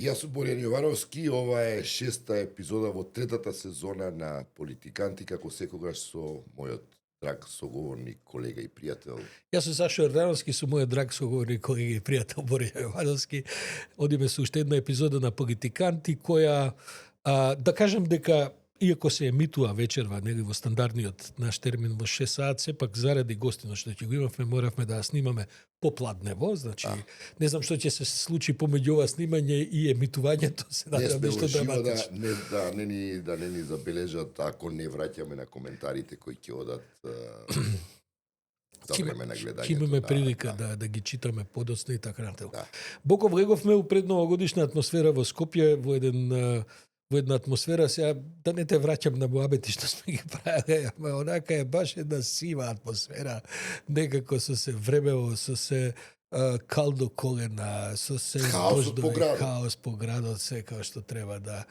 Јас сум Боријан Јовановски, ова е шеста епизода во третата сезона на Политиканти, како секогаш со мојот драг соговорник, колега и пријател. Јас сум Сашо Јордановски, со мојот драг соговорник, колега и пријател Боријан Јовановски. Одиме со уште една епизода на Политиканти, која, да кажем дека, иако се емитува вечерва, нели во стандардниот наш термин во 6 саат, сепак заради гостино што ќе го имавме, моравме да ја снимаме попладнево, значи не знам што ќе се случи помеѓу ова снимање и емитувањето, се надевам ништо драматично. Да не ни забележат ако не враќаме на коментарите кои ќе одат за време на гледањето. Ќе имаме прилика да ги читаме подоцна и така натаму. Да. Боко влеговме у предновогодишна атмосфера во Скопје, во една атмосфера, сега да не те враќам на муабети што сме ги правеле, ама онака е баш една сива атмосфера, некако со се времево, со се калдо колена, со се хаос по градот, се како што треба да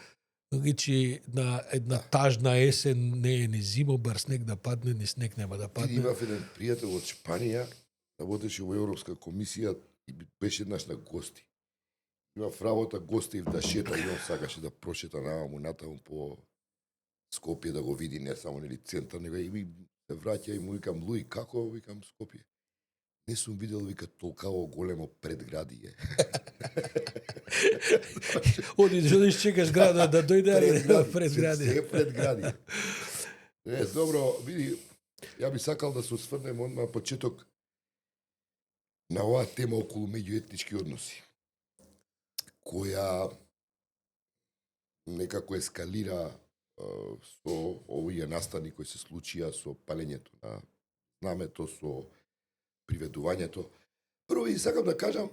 личи на една тажна есен, не е ни зимо, бар снег да падне, ни снег нема да падне. Имав еден пријател од Шпанија, работеше во Европска комисија и беше еднаш на гости. Имав работа, гостив да шета и он сакаше да прошета наваму натаму по Скопје да го види, не само нели центар, него и ми се враќа и му викам, Луи, како викам Скопје? Не сум видел, вика, толкаво големо предградие. Одиш чекаш градот да дојде, али предградие. Се предградие. Не, добро, види, ја би сакал да се осврнем одма на почеток на оваа тема околу меѓуетнички односи, која некако ескалира со овие настани кои се случија со палењето на знамето, со приведувањето. Прво и сакам да кажам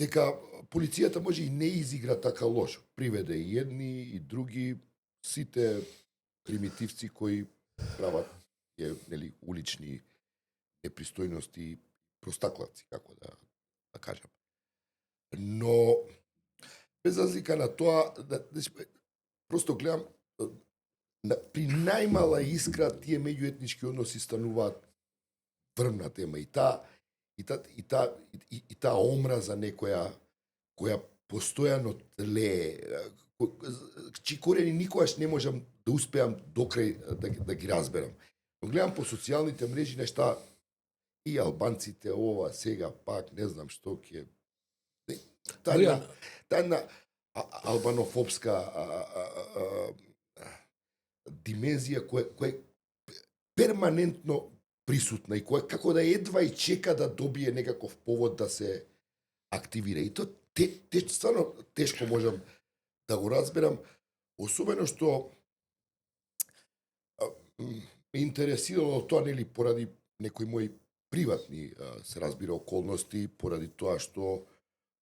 дека полицијата може и не изигра така лошо. Приведе и едни и други, сите примитивци кои прават нели улични непристојности, простаклаци, како да кажам. Но без разлика на тоа, просто гледам при најмала искра тие меѓуетнички односи стануваат врвна тема и таа омраза некоја која постојано тлее, чии корени никогаш не можам да успеам докрај да ги разберам. Но гледам по социјалните мрежи нешта и албанците ова сега пак не знам што ќе таа албанофобска димензија која перманентно присутна и која како да едва и чека да добие некаков повод да се активира. И тоа стварно тешко можам да го разберам, особено што ме интересирало тоа нели поради некои мои приватни се разбира околности, поради тоа што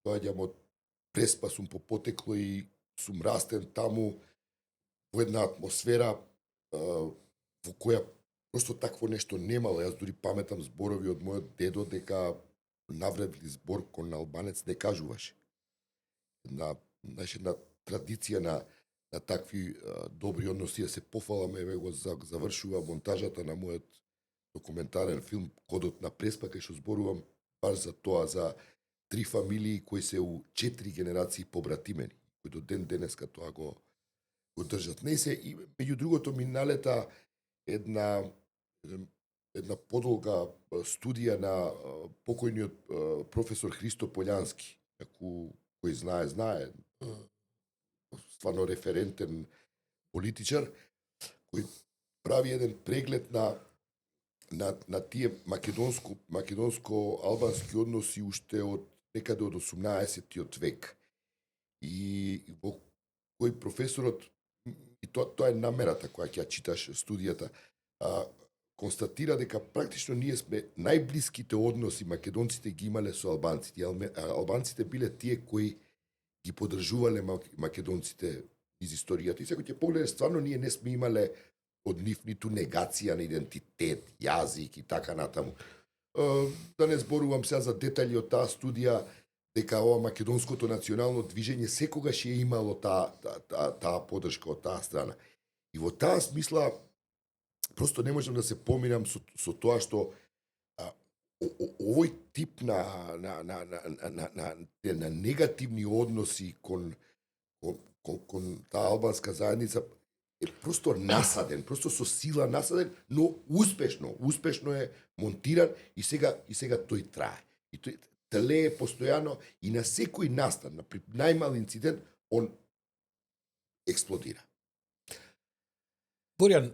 доаѓам од Преспа, сум по потекло и сум растен таму во една атмосфера во која просто такво нешто немало. Јас дури паметам зборови од мојот дедо дека навредли збор кон албанец не кажуваше. Една традиција на такви добри односи, да се пофаламе, еве го завршува монтажата на мојот документарен филм Кодот на Преспа, кај што зборувам баш за тоа, за 3 фамилии кои се у 4 генерации побратимени, кои до ден денеска тоа го држат. Не се, и меѓу другото ми налета една подолга студија на покојниот професор Христо Полјански, кој знае, стварно референтен политичар, кој прави еден преглед на тие македонско-албански односи уште од некаде од 18-тиот век. И во кој професорот, и тоа е намерата која ќе ја читаш студијата, констатира дека практично ние сме најблиските односи македонците ги имале со албанците. Албанците биле тие кои ги подржувале македонците из историјата. И сега ќе погледнеш, стварно ние не сме имале од нив ниту негација на идентитет, јазик и така натаму. Да не зборувам сега за детали од таа студија, дека ова македонското национално движење секогаш е имало таа поддршка од таа страна. И во таа смисла просто не можам да се помирам со тоа што овој тип на негативни односи кон таа албанска заедница е просто насаден, просто со сила насаден, но успешно е монтиран и сега тој трае. И тој тлее постојано и на секој настан, на најмал инцидент, он експлодира. Борјан,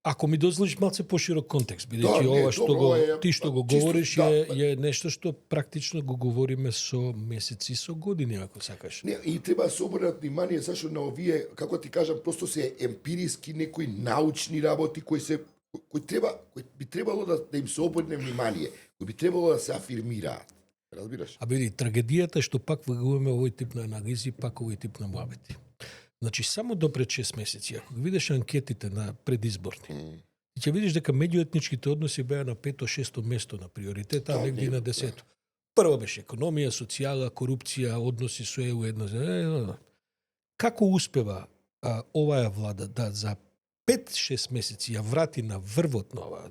ако ми дозволиш малце поширок контекст, бидејќи ова што ти што го говориш е нешто што практично го говориме со месеци, со години, ако сакаш. Не, и треба да се обрнат внимание зашто на овие, како ти кажам, просто се емпириски некои научни работи кои би требало да им се обрне внимание, кои би требало да се афирмираат. Разбираш? А биди, трагедијата е што пак влагуваме овој тип на анализи, пак овој тип на муабети. Значи, само до пред 6 месеци, ако ги видиш анкетите на предизборни, ќе видиш дека меѓуетничките односи беа на 5-6 место на приоритет, а негде на 10. Прво беше економија, социјала, корупција, односи со ЕУ едно. Како успева оваа влада да за 5-6 месеци ја врати на врвот на ова?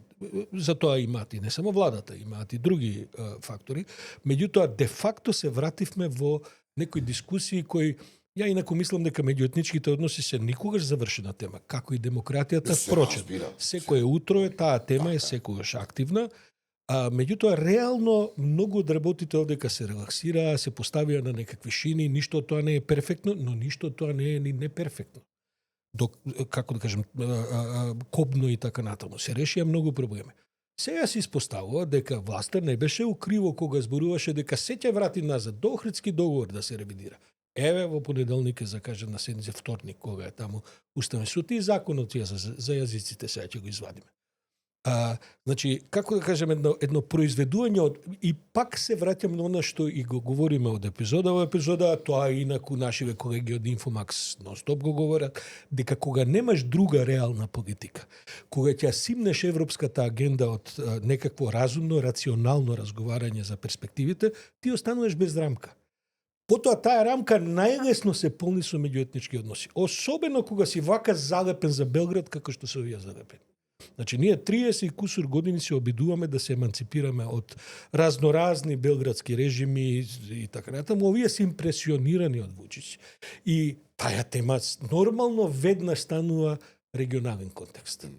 За тоа имаат и не само владата, имаат и други фактори. Меѓутоа, де факто се вративме во некои дискусии кои ја инаку мислам дека меѓуетничките односи се никогаш завршена тема, како и демократијата впрочем. Секое утро е таа тема е секогаш активна, меѓутоа реално многу од работите овдека се релаксираа, се поставија на некакви шини, ништо од тоа не е перфектно, но ништо од тоа не е ни неперфектно. Како да кажем, кобно и така натаму. Се решија многу проблеми. Сега се испоставува дека власта не беше укриво кога зборуваше дека се ќе врати назад до Охридски договор да се ревидира. Еве во понеделник е закажан на седница вторник, кога е таму Уставен суд и законот за јазиците сега ќе го извадиме. Значи, како да кажем, едно произведување од... И пак се враќам на она што и го говориме од епизода во епизода, тоа и инаку нашиве колеги од Инфомакс нон-стоп го говорат, дека кога немаш друга реална политика, кога ќе симнеш европската агенда од некакво разумно, рационално разговарање за перспективите, ти остануваш без рамка. Потоа таа рамка најлесно се полни со меѓуетнички односи. Особено кога си вака залепен за Белград, како што се овие залепени. Значи, ние 30 и кусур години се обидуваме да се еманципираме од разноразни белградски режими и така натаму. Овие се импресионирани од Вучич. И таа тема нормално веднаш станува регионален контекст.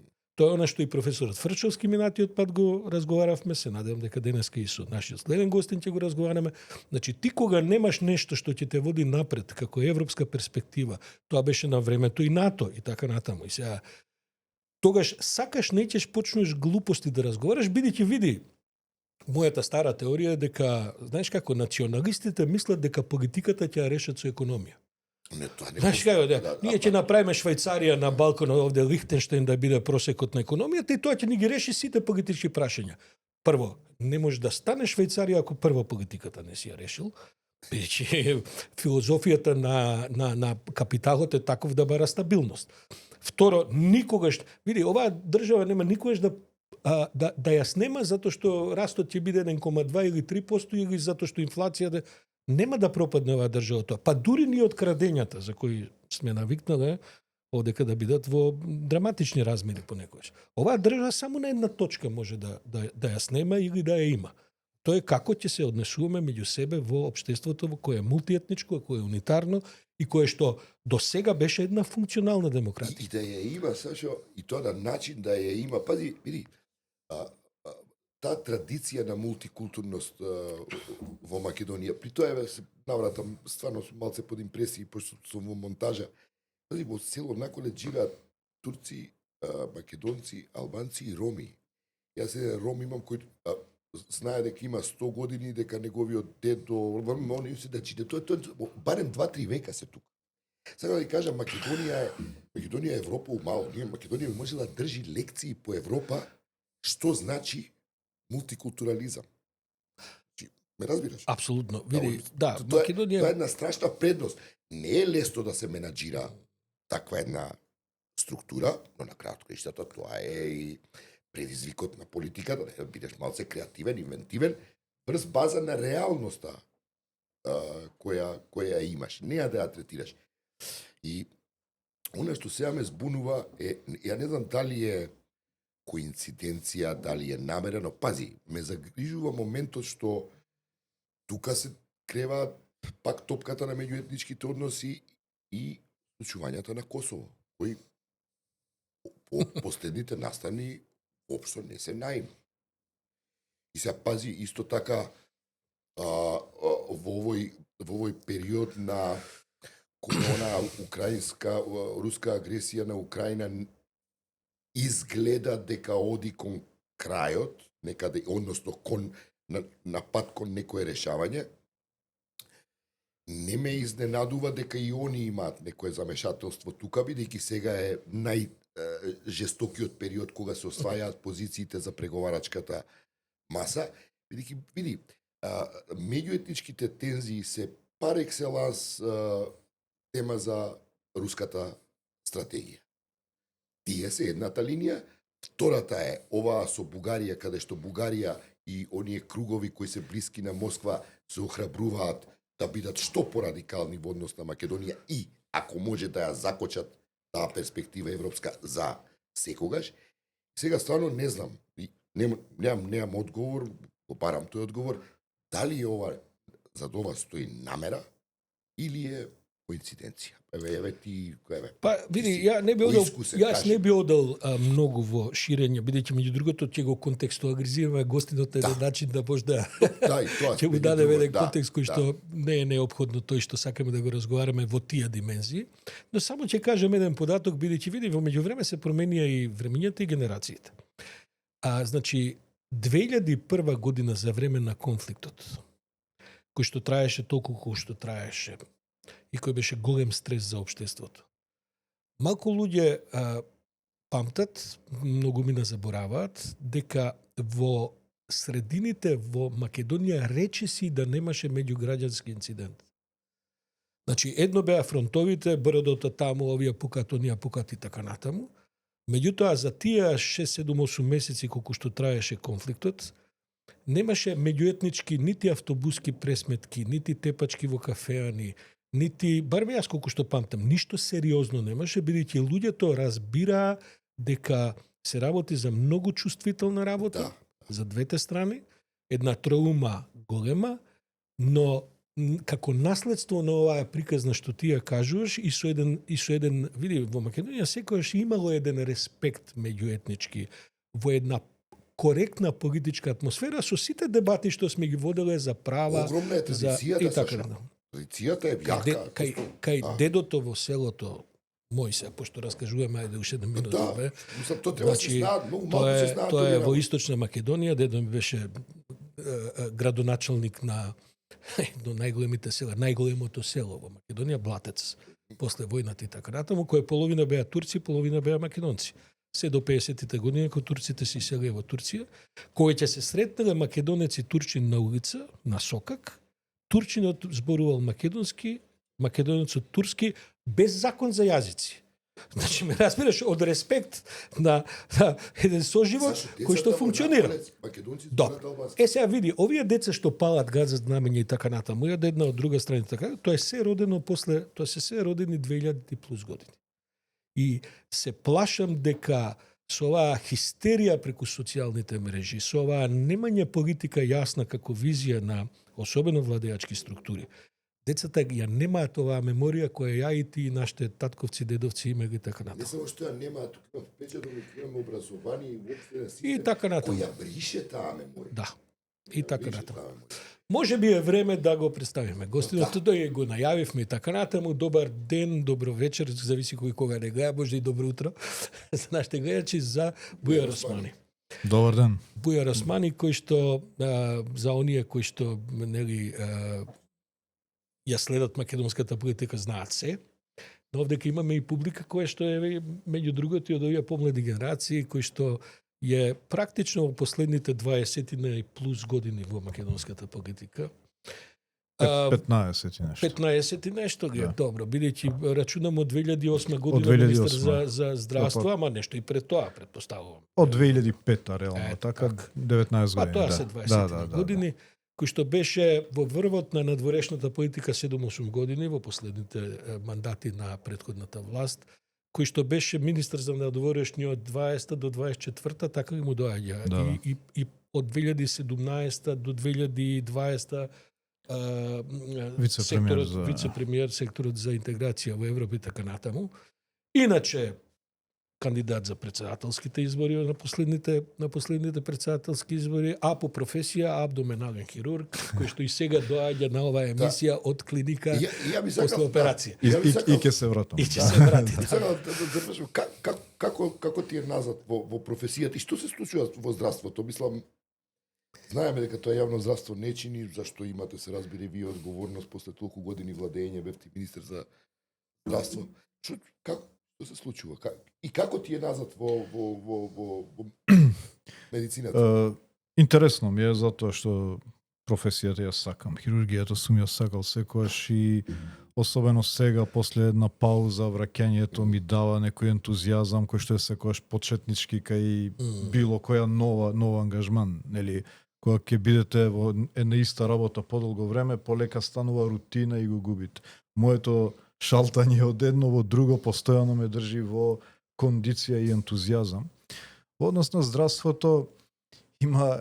Тоа е она што и професорот Фрчовски минатиот пат го разговаравме, се надевам дека денеска и со нашиот следен гостин ќе го разговараме. Значи, ти кога немаш нешто што ќе те води напред, како европска перспектива, тоа беше на времето и НАТО и така натаму. И сега, тогаш сакаш неќеш почнеш глупости да разговараш, бидејќи види, мојата стара теорија е дека, знаеш како, националистите мислат дека политиката ќе ја решат со економија. Знаеш како, ние ќе направиме Швајцарија на балконот овде Лихтенштейн да биде просекот на економијата и тоа ќе ни ги реши сите политички прашања. Прво, не може да стане Швајцарија ако прво политиката не си ја решил. Бидејќи филозофијата на капиталот е таков да бара стабилност. Второ, никогаш, види, оваа држава нема никогаш да ја снема затоа што растот ќе биде 1,2 или 3% или затоа што инфлацијата нема да пропадне оваа држава тоа. Па дури ни од крадењата за кои сме навикнале одека да бидат во драматични размери понекогаш. Оваа држава само на една точка може да ја снема или да ја има. Тоа е како ќе се однесуваме меѓу себе во општеството во кое е мултиетничко, кое е унитарно и кое што до сега беше една функционална демократија. И да ја има, Сашо, и тоа на начин да ја има. Пази, види, таа традиција на мултикултурност во Македонија, при тоа се навратам стварно малце под импресии, пошто сум во монтажа. Пази, во село Наколет живеат турци, македонци, албанци и роми. Јас еден ром имам кој знае дека има 100 години, дека неговиот дедо, они се дечите, тоа барем 2-3 века се тука. Сега да ви кажам, Македонија е Европа умало. Македонија може да држи лекции по Европа, што значи мултикултурализам. Ме разбираш? Апсолутно. Види, да, Македонија... Тоа е една страшна предност. Не е лесно да се менаџира таква една структура, но на крајот краиштата тоа е и предизвикот на политиката, да бидеш малце креативен, инвентивен, врз база на реалноста која имаш, не да ја третираш. И она што сега ме збунува е, ја не знам дали е коинциденција, дали е намерено. Пази, ме загрижува моментот што тука се крева пак топката на меѓуетничките односи и случувањата на Косово, кои по последните настани воопшто не се најми. И се пази исто така во овој период на корона украинска руска агресија на Украина изгледа дека оди кон крајот, некаде, односно на пат кон некое решавање. Не ме изненадува дека и они имаат некое замешателство тука, бидејќи сега е најжестокиот период кога се освајаат позициите за преговарачката маса, бидејќи види, меѓуетничките тензии се пар екселанс тема за руската стратегија. Тие се едната линија, втората е оваа со Бугарија, каде што Бугарија и оние кругови кои се блиски на Москва се охрабруваат да бидат што порадикални во однос на Македонија и, ако може да ја закочат таа перспектива европска за секогаш. Сега стварно не знам, немам одговор, го барам тој одговор, дали е ова, за ова стои намера или е коинциденција. Еве ти, Па види, јас не би одел многу во ширење, бидејќи меѓу другото ќе го контекстуализираме гостинот на начин да може да ќе му даде еден контекст кој што не е неопходно тој што сакаме да го разговараме во тие димензии, но само ќе кажем еден податок, бидејќи види во меѓувреме се променија и времењата и генерациите. Значи 2001 година за време на конфликтот, кој што траеше толку кој што траеше и кој беше голем стрес за општеството. Малку луѓе памтат, многу мина забораваат, дека во средините во Македонија речиси да немаше меѓуграѓански инцидент. Значи, едно беа фронтовите, бродото таму, овие пукат, оние пукат и така натаму. Меѓутоа, за тие 6-7-8 месеци колку што траеше конфликтот, немаше меѓуетнички нити автобуски пресметки, нити тепачки во кафеани, нити, барем јас колку што памтам, ништо сериозно немаше, бидејќи луѓето разбираа дека се работи за многу чувствителна работа за двете страни, една траума голема, но како наследство на оваа приказна што ти ја кажуваш и со еден види, во Македонија секогаш имало еден респект меѓуетнички во една коректна политичка атмосфера со сите дебати што сме ги воделе за права, огромна е традицијата, традицијата е јака. Кај дедото во селото мој се, пошто раскажуваме, ајде уште еден минут. Тоа треба се знаат, многу малку се знаат. Тоа е во Источна Македонија, дедо ми беше градоначалник на едно најголемите села, најголемото село во Македонија, Блатец, после војната и така натаму, која половина беа турци, половина беа македонци. Се до 50-тите години, кога турците се иселија во Турција, кој ќе се сретнале македонец и турчин на улица, на сокак, турчинот зборувал македонски, македонецот турски, без закон за јазици. Значи, ме разбираш, од респект на еден соживот кој што функционира. Добро. Сега види, овие деца што палат, газат знамења и така натаму, од една од друга страна така, тоа е се родено после, тоа се родени 2000 плюс години. И се плашам дека со оваа хистерија преку социјалните мрежи, со оваа немање политика јасна како визија на особено владеачки структури, децата ја немаат оваа меморија која ја и ти и нашите татковци, дедовци имаат и така натаму. Не само што ја немаат, тук имам впечаток дека имаме образование и воопште на систем, и така натаму. Која брише таа меморија. Да. И така натаму. Може би е време да го представиме. Гостинот тој го најавивме и така натаму. Добар ден, добро вечер, зависи кој кога не гледа, може и добро утро за нашите гледачи, за Бујар Османи. Добар ден. Бујар Османи, кој што за оние кои што нели ја следат македонската политика, знаат се. Но овде имаме и публика која што е меѓу другото и од овие помлади генерации кои што е практично во последните 20 и плюс години во македонската политика. 15 и нешто. 15 и нешто ги, добро, бидејќи рачунам од 2008 година министер за здравство, ама нешто и пред тоа, предпоставувам. Од 2005 реално, така 19 години. Па тоа се 20 години, кој што беше во врвот на надворешната политика 7-8 години во последните мандати на претходната власт, кој што беше министар за надворешни од 20 до 24, така и му доаѓа. Да. И од 2017 до 2020 Вице-премиер за- вице-премиер секторот за интеграција во Европа и така натаму. Иначе кандидат за председателските избори на последните председателски избори, а по професија абдоменален хирург, кој што и сега доаѓа на оваа емисија од клиника Ја би после сакал операција. И сакал- ќе се вратам. И ќе се врати. Би сакал да запишам како ти е назад во професијата и што се случува во здравството? Мислам, знаеме дека тоа јавно здравство не чини, зашто имате, се разбира, вие одговорност после толку години владење, бевте министер за здравство. Што се случува? И како ти е назад во медицината? Интересно ми е затоа што професијата ја сакам. Хирургијата сум ја сакал секогаш и особено сега после една пауза враќањето ми дава некој ентузијазам кој што е секогаш почетнички кај било која нова ангажман, нели? Кога ќе бидете во една иста работа подолго време, полека станува рутина и го губите. Моето шалтање од едно во друго постојано ме држи во кондиција и ентузијазам. Во однос на здравството има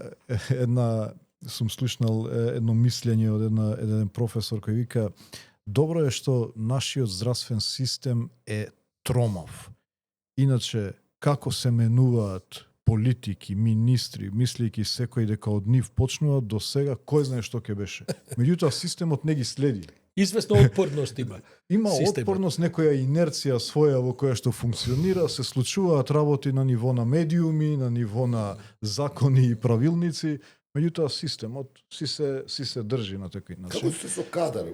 сум слушнал едно мислење од еден професор кој вика: добро е што нашиот здравствен систем е тромав. Иначе, како се менуваат политики, министри, мислејќи секој дека од нив почнува до сега, кој знае што ќе беше. Меѓутоа, системот не ги следи. Известна отпорност има. Има системот. отпорност, некоја инерција своја во која што функционира, се случуваат работи на ниво на медиуми, на ниво на закони и правилници, меѓутоа системот си се држи на такви начин. Како се со кадар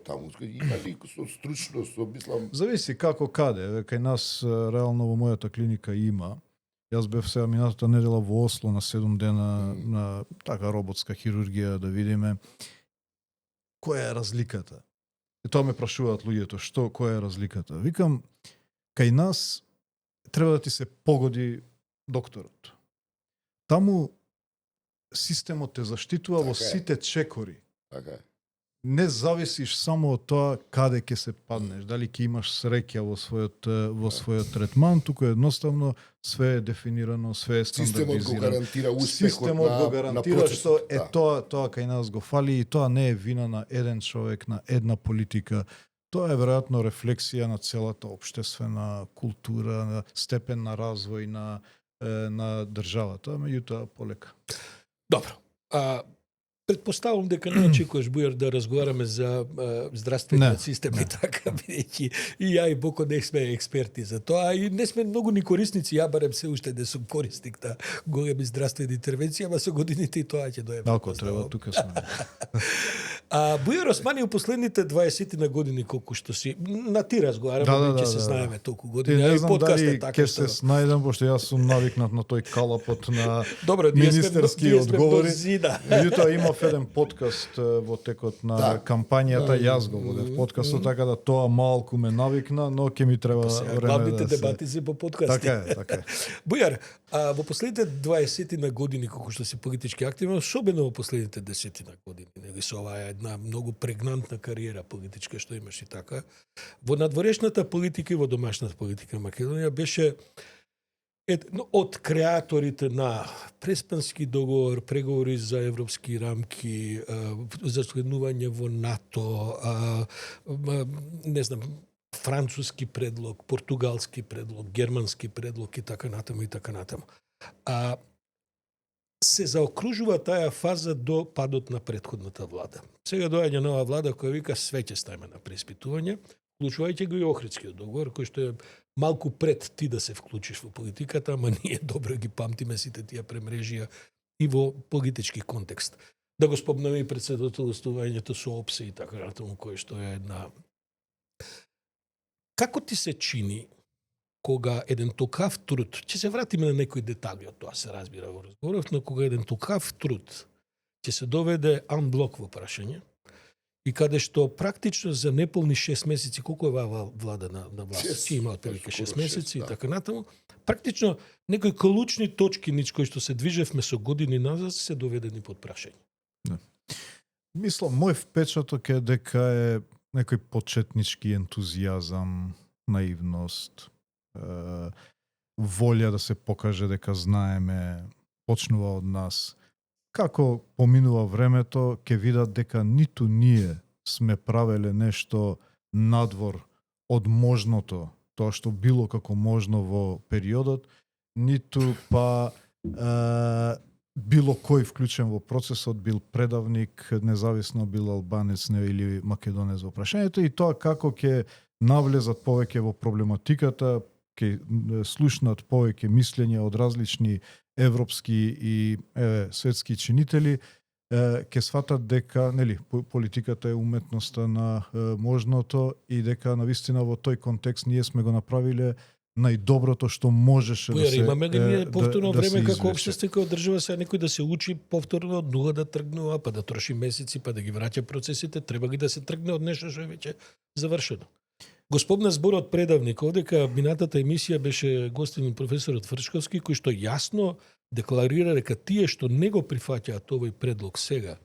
таму? Има ли со стручност, мислам... Зависи како каде. Кај нас реално во мојата клиника има. Јас бев сега минатата недела во Осло на 7 дена на така роботска хирургија да видиме која е разликата. И тоа ме прашуваат луѓето, која е разликата? Викам, кај нас треба да ти се погоди докторот. Таму системот те заштитува во Така е. сите чекори. Така е. Не зависиш само од тоа каде ќе се паднеш, дали ќе имаш среќа во својот третман, туку едноставно све е дефинирано, све е Системот го стандардизирано. гарантира успехот Системот го на гарантира процесот. што е Да. тоа кај нас го фали и тоа не е вина на еден човек, на една политика. Тоа е веројатно рефлексија на целата општествена култура, на степен на развој на државата, меѓутоа полека. Добро. Предпоставувам дека не очекуваш, Бујар, да разговараме за здравствениот Не, систем не. и така, бидејќи и ја и Боко не сме експерти за тоа, и не сме многу ни корисници, ја барем се уште да сум корисник на големи здравствени интервенции, ама со годините и тоа ќе дојде. Ако треба, тука сме. Бујар Османи у последните 20 на години колку што си на ти разговараме, ќе се знаеме толку Ти години, а не и знам подкаст дали е така ќе се што... снајдам, пошто јас сум навикнат на тој калапот на Добро, ние сме министерски ние сме одговори. бrzina. Меѓутоа имав еден подкаст во текот на Да. кампањата, јас го водев подкастот, така да тоа малку ме навикна, но ќе ми треба време Главните да се... дебати се по подкасти. Така е. Бујар, во последните 20 на години колку што си политички активен, особено во последните 10 на години, нели со оваа една многу прегнантна кариера политичка што имаш и така, во надворешната политика и во домашната политика Македонија беше од креаторите на Преспански договор, преговори за европски рамки, за членување во НАТО, не знам, француски предлог, португалски предлог, германски предлог и така натаму и така натаму. Се заокружува таа фаза до падот на претходната влада. Сега доаѓа нова влада која вика све ќе ставиме на преиспитување, вклучувајќи го и Охридскиот договор, кој што е малку пред ти да се вклучиш во политиката, ама ние добро ги памтиме сите тие премрежија и во политички контекст. Да го спомнеме и председателствувањето со ОПСЕ и така натаму, кој што е една... Како ти се чини кога еден токав труд, ќе се вратиме на некои детали од тоа, се разбира во разговорот, но кога еден токав труд ќе се доведе анблок во прашање, и каде што практично за неполни 6 месеци, колку е оваа влада на власт? Ќе има отприлike 6 месеци и така натаму. Практично некои клучни точки низ кои што се движевме со години назад се доведени под прашање. Мислам, мој впечаток е дека е некој почетнички ентузијазам, наивност. волја да се покаже дека знаеме, почнува од нас. Како поминува времето, ќе видат дека ниту ние сме правеле нешто надвор од можното, тоа што било како можно во периодот, ниту па било кој вклучен во процесот, бил предавник, независно бил албанец не, или македонец во прашањето, и тоа како ќе навлезат повеќе во проблематиката, ќе слушнат повеќе мислења од различни европски и светски чинители, ќе сватат дека нели политиката е уметноста на можното и дека навистина во тој контекст ние сме го направиле најдоброто што можеше да се имаме ли ние повторно да време се како извлече. општество, како држава, сега некој да се учи повторно од нула да тргнува, па да троши месеци, па да ги враќа процесите, треба ги да се тргне од нешто што е веќе завршено. Го спомна зборот предавник, дека минатата емисија беше гостин професорот Фрчковски, кој што јасно декларира дека тие што не го прифаќаат овој предлог сега,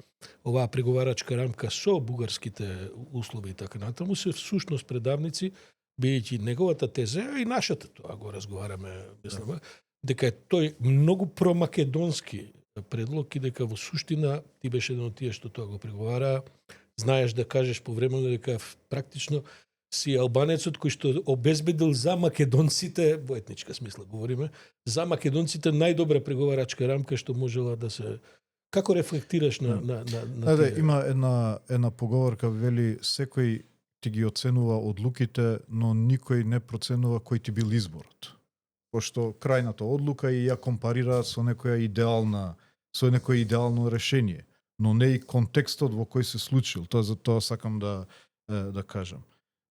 оваа преговарачка рамка со бугарските услови и така натаму, се всушност предавници, бидејќи неговата теза и нашата, тоа го разговараме, мислам, дека е тој многу промакедонски предлог и дека во суштина ти беше еден од тие што тоа го преговара, знаеш да кажеш повремено дека практично си албанецот кој што обезбедил за македонците, во етничка смисла говориме, за македонците најдобра преговарачка рамка што можела да се. Како рефлектираш на тие? Има една поговорка, вели секој ти ги оценува одлуките, но никој не проценува кој ти бил изборот. Пошто крајната одлука и ја компарираат со некоја идеална, со некој идеално решение, но не и контекстот во кој се случил. Тоа за тоа сакам да кажам.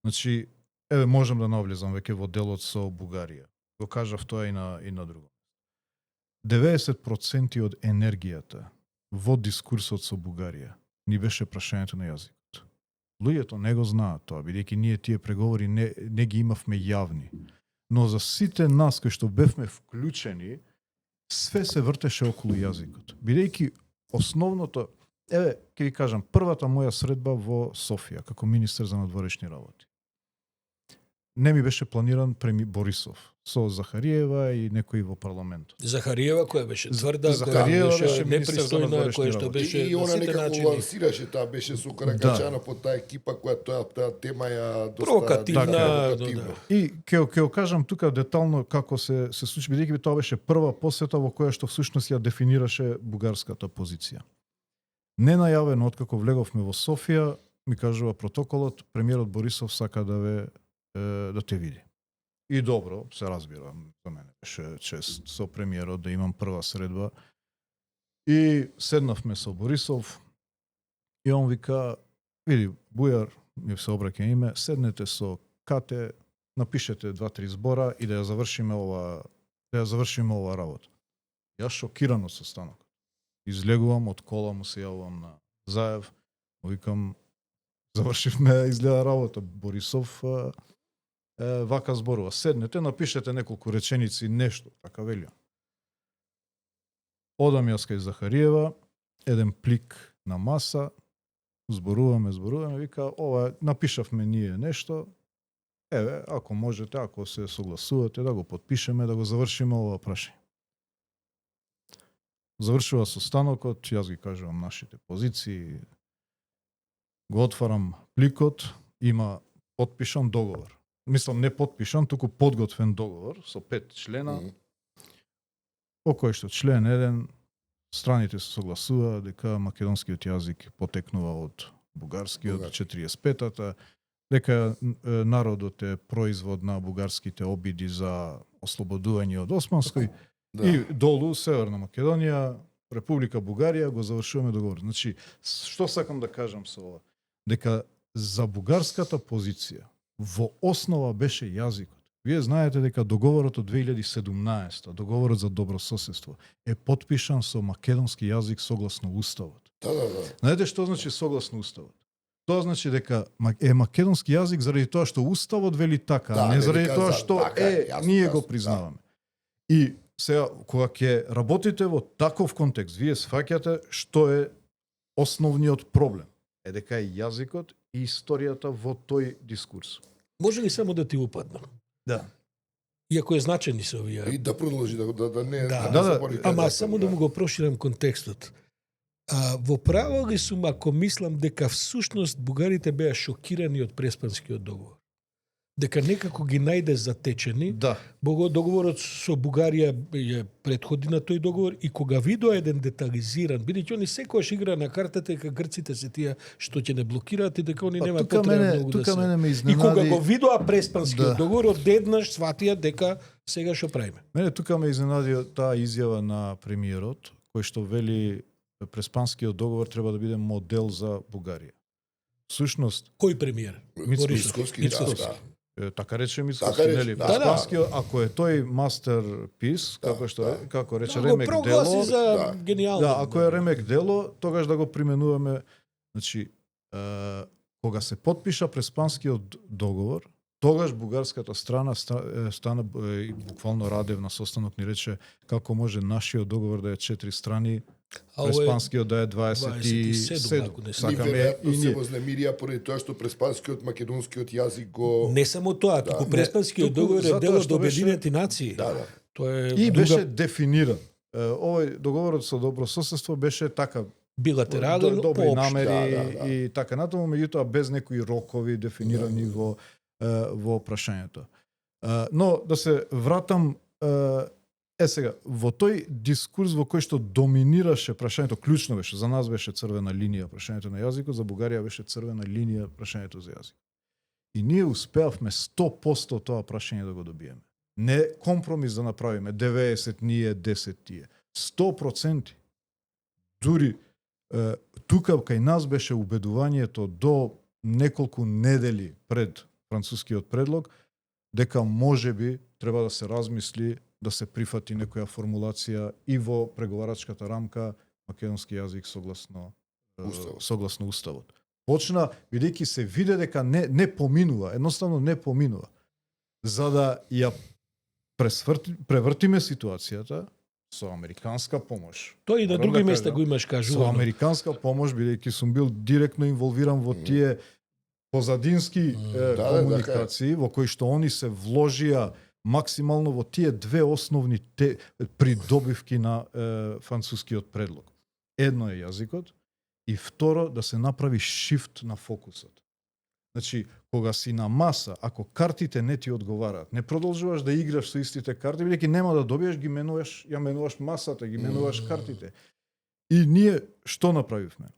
Значи, можам да навлезам веќе во делот со Бугарија. Го кажав тоа и на друго. 90% од енергијата во дискурсот со Бугарија ни беше прашањето на јазик. Луѓето не го знаат тоа, бидејќи ние тие преговори не ги имавме јавни. Но за сите нас кои што бевме вклучени, све се вртеше околу јазикот. Бидејќи основното, ќе ви кажам, првата моја средба во Софија, како министер за надворешни работи. Не ми беше планиран Борисов со Захариева и некои во парламентот. Захариева која беше тврда, Захариева која беше беше непристојна, која што беше и она некако лансираше, таа беше со Каракачанов под таа екипа која таа тема ја доста провокативна. И ќе кажам тука детално како се случи, бидејќи тоа беше прва посета во која што всушност ја дефинираше бугарската позиција. Ненајавено откако влеговме во Софија, ми кажува протоколот, премиерот Борисов сака да те види. И добро, се разбира, за мене беше чест со премиерот да имам прва средба. И седнавме со Борисов и он вика, види, Бујар, ми се обраќа име, седнете со Кате, напишете 2-3 збора и да ја завршиме ова работа. Јас шокиран од состанокот. Излегувам од кола, му се јавувам на Заев, викам, завршивме, изгледа работа. Борисов вака зборува. Седнете, напишете неколку реченици, нешто, така велја. Одам јас кај Захариева, еден плик на маса, зборуваме, вика, ова, напишавме ние нешто, ако можете, ако се согласувате, да го подпишеме, да го завршиме ова прашање. Завршува состанокот, јас ги кажувам нашите позиции, го отварам пликот, има подпишан договор. Мислам, не подпишан, туку подготвен договор со 5 члена, по кој што член 1, страните се согласува дека македонскиот јазик потекнува од бугарскиот, 45-та, дека народот е производ на бугарските обиди за ослободување од османској, и долу Северна Македонија, Република Бугарија, го завршуваме договор. Значи, што сакам да кажам со ова? Дека за бугарската позиција во основа беше јазикот. Вие знаете дека договорот од 2017, договорот за добрососедство, е потпишан со македонски јазик согласно уставот. Да. Знаете што значи согласно уставот? Тоа значи дека е македонски јазик заради тоа што уставот вели така, а не заради тоа што ние го признаваме. И сега, кога ќе работите во таков контекст, вие сфаќате што е основниот проблем. Е дека е јазикот и историјата во тој дискурс. Може ли само да ти упаднам? Да. Иако е значени се овие. И да продолжи да не Да. заборави. Ама само да му го проширам контекстот. Во право ли сум ако мислам дека всушност бугарите беа шокирани од Преспанскиот договор? Дека некако ги најде затечени. Да. Договорот со Бугарија е предходи на тој договор и кога видоа еден детализиран, бидејќи они секогаш игра на картата дека грците се тие што ќе не блокираат и дека они нема потреба многу да се. Тука мене ме И изненади. кога го видоа Преспанскиот Да. договор, одеднаш сватија дека сега што правиме. Мене тука ме изненади таа изјава на премиерот, кој што вели Преспанскиот договор треба да биде модел за Бугарија. Всушност, Кој премиер? Мицковски, Мицковски. така рече Мицковски, Така рече, нели? да. Преспанскиот, ако е тој мастерпис, како што да. како рече Го Ремек прогласи дело, за да. гениално. да, ако е Ремек дело, тогаш да го применуваме, значи, кога се потпиша Преспанскиот договор, тогаш бугарската страна стана и буквално Радев на состанок ни рече како може нашиот договор да е 4 страни, А ово е Преспанскиот да е 27, 27. ако не се Ни Сакаме веројатно и се ние. вознемирија поради тоа што преспанскиот македонскиот јазик го не само тоа, туку Преспанскиот туку договор е затоа дел од што беше- Обединети нации. да. Тоа е И друга беше дефиниран. Овој договорот со добрососедство беше така билатерален добри поопшто. намери Да. и така натаму, меѓутоа без некои рокови дефинирани во прашањето. Но да се вратам сега во тој дискурс во кој што доминираше прашањето, клучно беше, за нас беше црвена линија прашањето на јазикот, за Бугарија беше црвена линија прашањето за јазик. И ние успеавме 100% тоа прашање да го добиеме. Не компромис да направиме 90 ние, 10 тие. 100%. Дури тука кај нас беше убедувањето до неколку недели пред францускиот предлог дека можеби треба да се размисли да се прифати некоја формулација и во преговарачката рамка македонски јазик согласно уставот. Почна бидејќи се виде дека не поминува, едноставно не поминува. За да ја превртиме ситуацијата со американска помош. Тоа и на Морам други да места кажам, го имаш Со кажувано. американска помош, бидејќи сум бил директно инволвиран во тие позадински да, комуникации, во кои што они се вложија максимално во тие две основни придобивки на францускиот предлог. Едно е јазикот и второ да се направи шифт на фокусот. Значи, кога си на маса, ако картите не ти одговараат, не продолжуваш да играш со истите карти, бидејќи нема да добиеш, ја менуваш масата, ги менуваш картите. И ние што направивме?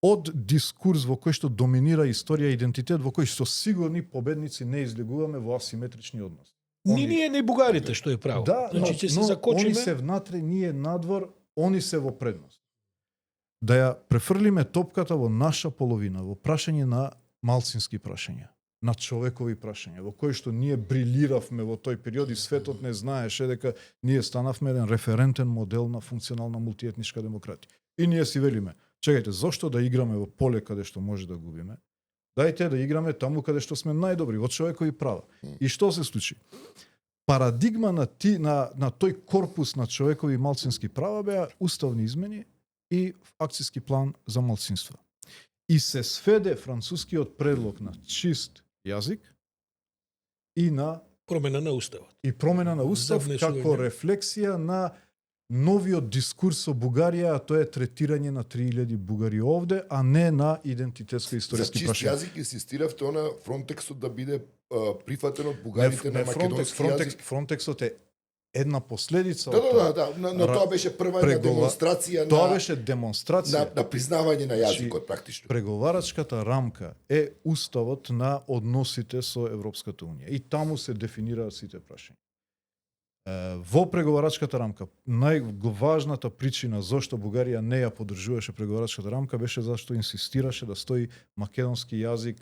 Од дискурс во кој што доминира историја и идентитет, во кој што сигурни победници не излегуваме во асиметрични односи. Ни ние, ни бугарите, што е право. Да, значи, ќе се но закочиме. они се внатре, ние надвор, они се во предност. Да ја префрлиме топката во наша половина, во прашање на малцински прашања, на човекови прашања, во кои што ние брилиравме во тој период и светот не знаеше дека ние станавме еден референтен модел на функционална мултиетничка демократија. И ние си велиме, чекајте, зошто да играме во поле каде што може да губиме? Дајте да играме таму каде што сме најдобри, во човекови права. И што се случи? Парадигма на тој корпус на човекови и малцински права беа уставни измени и акцијски план за малцинства. И се сведе францускиот предлог на чист јазик и на Промена на уставот. промена на устав За како внесување. рефлексија на новиот дискурс со Бугарија, а тоа е третирање на 3000 бугари овде, а не на идентитетско За историски чист прашања. јазик инсистиравте на Фронтексот да биде прифатен од бугарите на македонски јазик. Фронтексот е една последица Да, од тоа. да, но тоа беше прва демонстрација Тоа на беше демонстрација. на признавање на јазикот Значи, практично. Преговарачката рамка е уставот на односите со Европската унија и таму се дефинираат сите прашања. Во преговарачката рамка најважната причина зошто Бугарија не ја поддржуваше преговарачката рамка беше зашто инсистираше да стои македонски јазик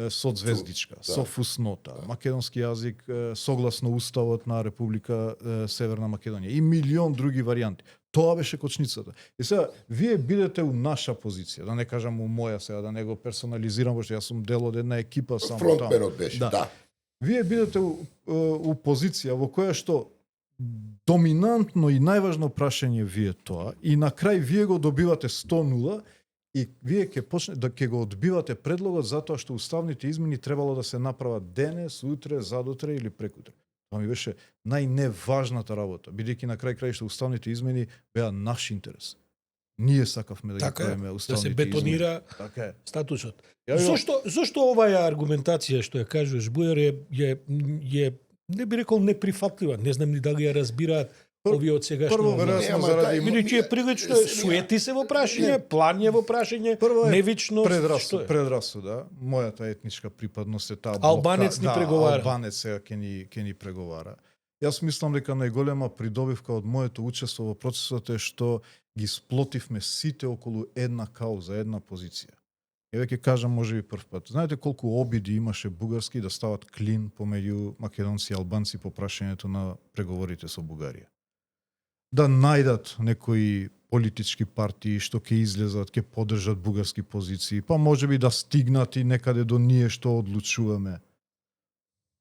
со звездичка, Да. со фуснота, македонски јазик согласно уставот на Република Северна Македонија и милион други варијанти. Тоа беше кочницата. И сега, вие бидете у наша позиција, да не кажам у моја сега, да не го персонализирам, пошто јас сум дел од една екипа само таму. Фронтменот беше, да. Вие бидете у позиција во која што доминантно и најважно прашање ви е тоа и на крај вие го добивате 100-0 и вие ќе го одбивате предлогот затоа што уставните измени требало да се направат денес, утре, задутре или прекутре. Тоа ми беше најневажната работа, бидејќи на крај краишта уставните измени беа наш интерес. Ние сакавме да ги Така е, правиме да уставните се бетонира измени. Така е. статусот. Ја ви- Зошто оваа аргументација што ја кажуваш, Бујар, е не би рекол неприфатлива, не знам ни дали ја разбираат овие од сегашно. прво, веројатно, ама заради тај- Бидејќи е прилично суети се во прашање, план е во прашање, Прво е невичност, што е? предрасуда. Мојата етничка припадност е таа Албанец ни преговара. Албанец сега ќе ни преговара. Јас мислам дека најголема придобивка од моето учество во процесот е што ги сплотивме сите околу една кауза, една позиција. Еве ќе кажам можеби прв пат. Знаете колку обиди имаше бугарски да стават клин помеѓу македонци и албанци по прашањето на преговорите со Бугарија. Да најдат некои политички партии што ќе излезат, ќе поддржат бугарски позиции, па можеби да стигнат и некаде до ние што одлучуваме.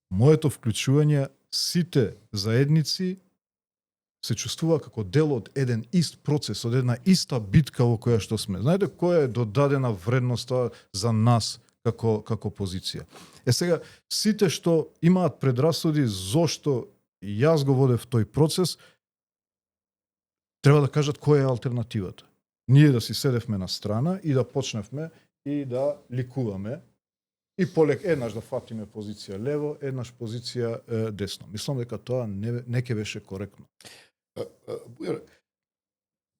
Моето вклучување, сите заедници се чувствува како дел од еден ист процес, од една иста битка во која што сме. Знаете која е додадена вредноста за нас како позиција? Сега, сите што имаат предрасуди зошто јас го водев тој процес, треба да кажат која е алтернативата. Ние да си седевме на страна и да почневме и да ликуваме и полек еднаш да фатиме позиција лево, еднаш позиција десно. Мислам дека тоа не ќе беше коректно. Бујар,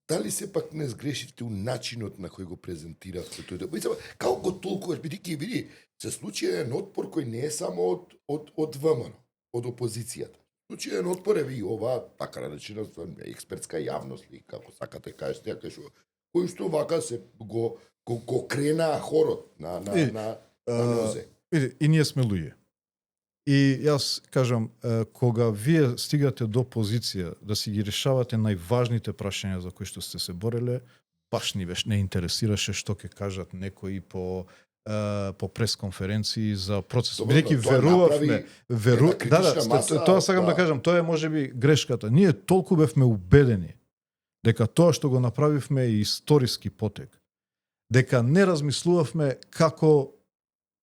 дали сепак не сгрешивте у начинот на кој го презентиравте тој дебат? Како го толкуваш, бидејќи види, се случи еден отпор кој не е само од ВМРО, од опозицијата. Случи еден отпор е и ова, така наречена експертска јавност, или како сакате кажете, кој што вака се го крена хорот на нозе. И ние сме луѓе. И јас кажам, кога вие стигате до позиција да си ги решавате најважните прашања за кои што сте се бореле, баш ни не интересираше што ќе кажат некои по пресконференции за процесот. Бидејќи верувавме, тоа сакам да кажам, тоа е можеби грешката. Ние толку бевме убедени дека тоа што го направивме е историски потек. Дека не размислувавме како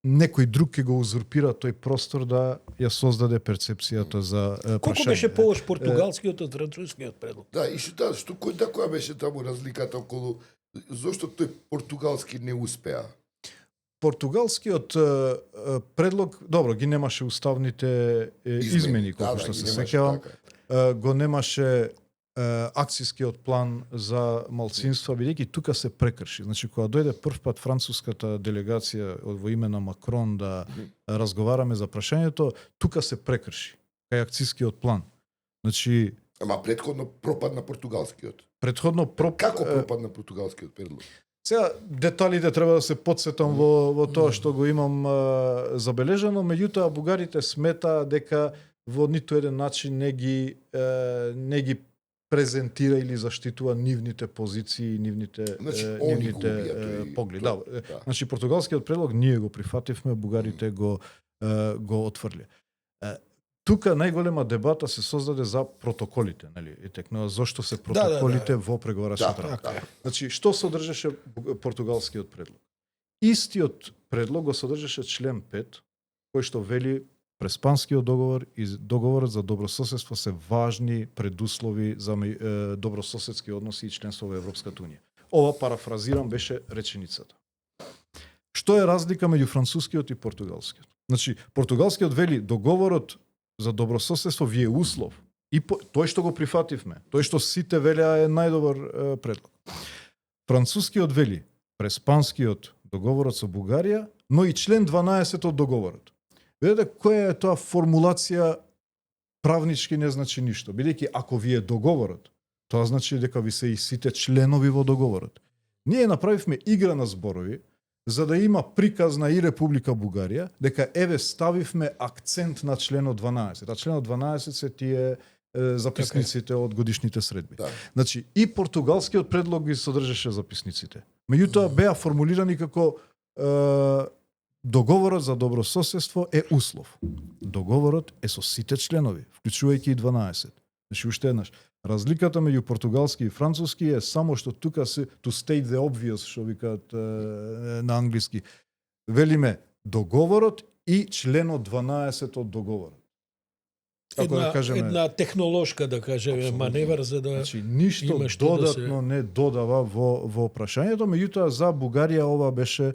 некој друг ќе го узурпира тој простор да ја создаде перцепцијата за прашање. Колку беше полош португалскиот од францускиот предлог? Да, и што која беше таму разликата околу зошто тој португалски не успеа? Португалскиот предлог, добро, ги немаше уставните измени, колку што се сеќавам. Го немаше акцискиот план за малцинства, бидејќи тука се прекрши. Значи, кога дојде прв пат француската делегација во име на Макрон да разговараме за прашањето, тука се прекрши кај акцискиот план. Значи, ама претходно пропадна португалскиот. Како пропадна португалскиот предлог? Сега, деталите треба да се подсетам во тоа што го имам забележано, меѓутоа бугарите смета дека во ниту еден начин не ги презентира или заштитува нивните позиции, нивните погледи. Да. Значи португалскиот предлог ние го прифативме, бугарите го отфрле. Тука најголема дебата се создаде за протоколите, нели? И текнува зошто се протоколите во преговарачката рамка. Значи што содржеше португалскиот предлог? Истиот предлог го содржеше член 5, кој што вели Преспанскиот договор и договорот за добрососедство се важни предуслови за добрососедски односи и членство во Европската унија. Ова, парафразирам, беше реченицата. Што е разлика меѓу францускиот и португалскиот? Значи, португалскиот вели договорот за добрососедство ви е услов. И тој што го прифативме, тој што сите велеа е најдобар предлог. Францускиот вели Преспанскиот договорот со Бугарија, но и член 12 од договорот. Видете која е тоа формулација правнички не значи ништо. Бидејќи ако ви е договорот, тоа значи дека ви се и сите членови во договорот. Ние направивме игра на зборови за да има приказ на и Република Бугарија дека еве ставивме акцент на членот 12. А членот 12 се тие записниците од годишните средби. Да. Значи и португалскиот предлог ги содржеше записниците. Меѓутоа беа формулирани како договорот за добрососедство е услов. Договорот е со сите членови, вклучувајќи и 12. Значи уште еднаш, разликата меѓу португалски и француски е само што тука се to state the obvious, што викаат на англиски. Велиме договорот и членот 12 од договорот. како да кажеме, една технолошка, да кажеме, Апсолутно. маневар за да значи ништо има што да се- додатно не додава во прашањето, меѓутоа за Бугарија ова беше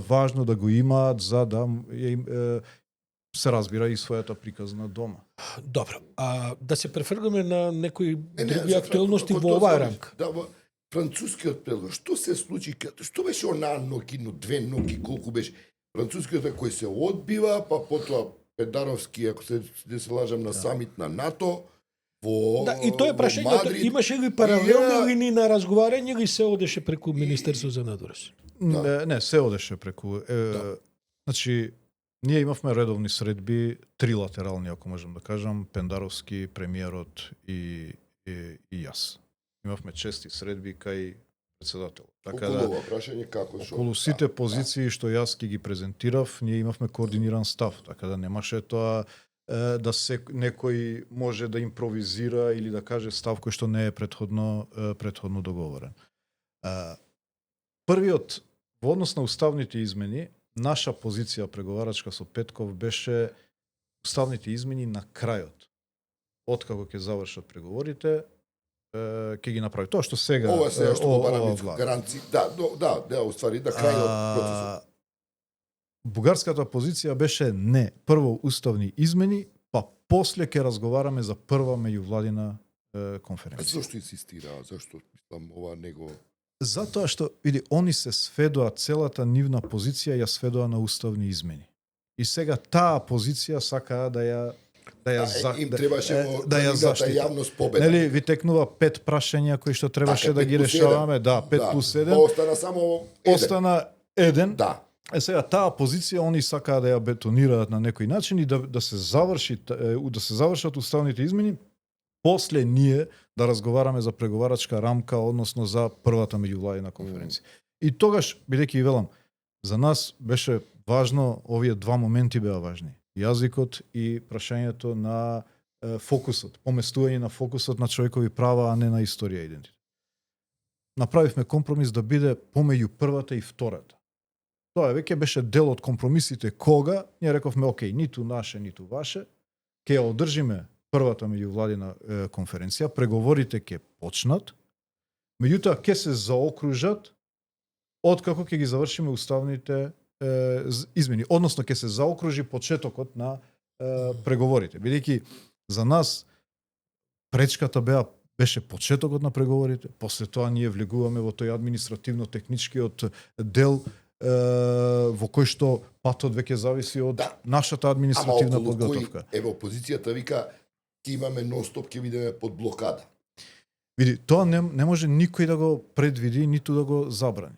важно да го имаат за да се разбира и својата приказна дома. Добро. А да се префргаме на некои други за актуелности како во тоа оваа збориш, рамка. Да, во францускиот предлог, што се случи, што беше онаа ноќино, 2 ноќи, колку беше? Францускиот кој се одбива, па потоа Педаровски, ако не се лажам, на самит на НАТО, во Да, и тоа е во прашањето, Мадрид. имаше ли паралелни И, линии на разговарање или се одеше преку Министерство за надворешни? Не, се одеше преку. Значи, ние имавме редовни средби, трилатерални, ако можам да кажам, Пендаровски, премиерот и јас. Имавме чести средби кај председател. Така Околу да, ова прашање како што. околу сите позиции што јас ги презентирав, ние имавме координиран став, така да немаше тоа да се некој може да импровизира или да каже став кој што не е претходно договорен. Првиот во однос на уставните измени, наша позиција преговарачка со Петков беше уставните измени на крајот. Откако ќе завршат преговорите, ќе ги направи. Тоа што сега Ова се што го бараме влада. гаранции. Да, уствари да крајот процесот. Бугарската позиција беше не, прво уставни измени, па после ќе разговараме за прва меѓувладина А конференција. зошто инсистираа? Зашто мислам ова него Затоа што види они се сведоа целата нивна позиција ја сведоа на уставни измени. И сега таа позиција сакаа да ја им требаше да ја заштити. јавност победа. Нели ви текнува 5 прашања кои што требаше Така, да ги 5+1. решаваме, да, 5 плюс 7. Остана само еден. Остана еден. Да. Сега таа позиција они сакаа да ја бетонираат на некој начин и да се завршат уставните измени, после ние да разговараме за преговарачка рамка, односно за првата меѓувладина конференција. И тогаш, бидејќи ви велам, за нас беше важно, овие два моменти беа важни. Јазикот и прашањето на фокусот, поместување на фокусот на човекови права, а не на историја и идентитет. Направивме компромис да биде помеѓу првата и втората. Тоа веќе беше дел од компромисите кога ние рековме, окей, ниту наше, ниту ваше, ќе ја одржиме првата меѓувладина конференција, преговорите ќе почнат, меѓутоа ќе се заокружат откако ќе ги завршиме уставните измени, односно ќе се заокружи почетокот на преговорите, бидејќи за нас пречката беше почетокот на преговорите, после тоа ние влегуваме во тој административно-техничкиот дел во кој што патот веќе зависи од нашата административна подготовка. Ево, опозицијата вика, ќе имаме нон-стоп, ќе бидеме под блокада. Види, тоа не може никој да го предвиди, ниту да го забрани.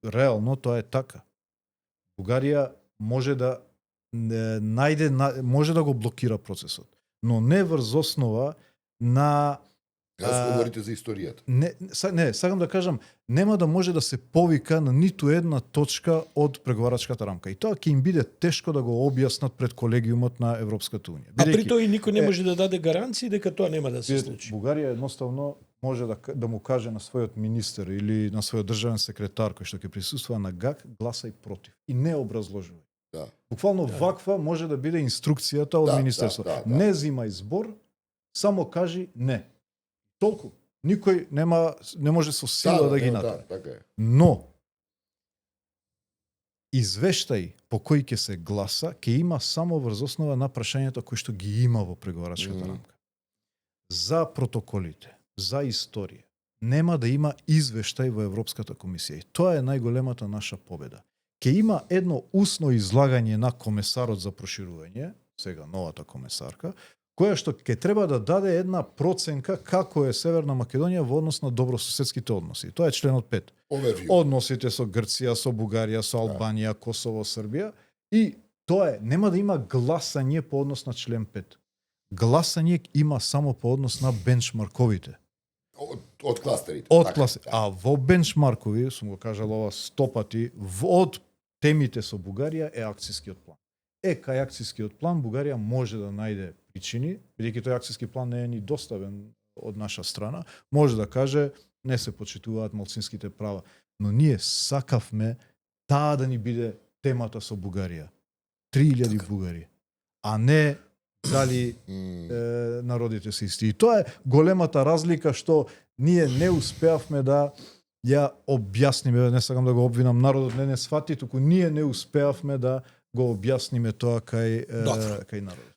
Реално тоа е така. Бугарија може да може да го блокира процесот, но не врз основа на Разговорите за историјата. Не, сакам да кажам, нема да може да се повика на ниту една точка од преговарачката рамка. И тоа ќе им биде тешко да го објаснат пред колегиумот на Европската унија. А при тоа и никој не може да даде гаранции дека тоа нема да се случи. Бугарија едноставно може да му каже на својот министер или на својот државен секретар кој што ќе присуствува на ГАК, гласај против и не образложувај. Да. Буквално ваква може да биде инструкцијата од министерството. Не земај збор, само кажи не. Толку. Никој не може со сила да ги натера. Така е. Но извештај по кој ќе се гласа ќе има само врз основа на прашањата кои што ги има во преговарачката рамка. За протоколите, за историја, нема да има извештај во Европската комисија. И тоа е најголемата наша победа. Ќе има едно усно излагање на комесарот за проширување, сега новата комесарка, која што ќе треба да даде една проценка како е Северна Македонија во однос на добрососедските односи. Тоа е членот 5. Односите со Грција, со Бугарија, со Албанија, Косово, Србија. И тоа нема да има гласање по однос на член 5. Гласање има само по однос на бенчмарковите. Од кластерите. Од кластерите. А во бенчмаркови, сум го кажал ова 100 пати, од темите со Бугарија е акцискиот план. Кај акцискиот план Бугарија може да најде причини, бидејќи тој акциски план не е ни доставен од наша страна, може да каже не се почитуваат малцинските права, но ние сакавме таа да ни биде темата со Бугарија. 3000 бугари, а не дали народите се исти. И тоа е големата разлика што ние не успеавме да ја објасниме, не сакам да го обвинам народот, не свати, туку ние не успеавме да го објасниме тоа кај народот.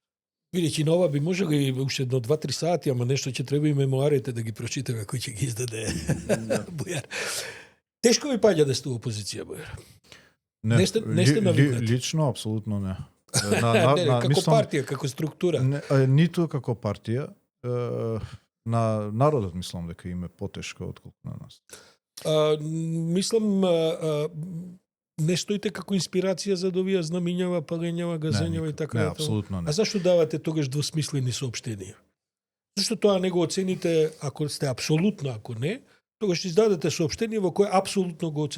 Видиш, и на ова би можели уште едно 2-3 сати, ама нешто ќе треба и мемуарите да ги прочитаме кој ќе ги издаде Бујар. Тешко ви паѓа да сте во опозиција, Бујар? Не сте навикнати? Лично, апсолутно не. Како мислам, партија, како структура? Ниту како партија. На народот мислам дека им е потешко отколку на нас. Мислам, не стоите како инспирација за да овие знамињава, палењава, газењава и така натаму? Не, апсолутно не. А зашто давате тогаш двосмислени соопштенија? Зашто тоа не го оцените, ако сте апсолутно, ако не, тогаш издадете соопштение во кое апсолутно го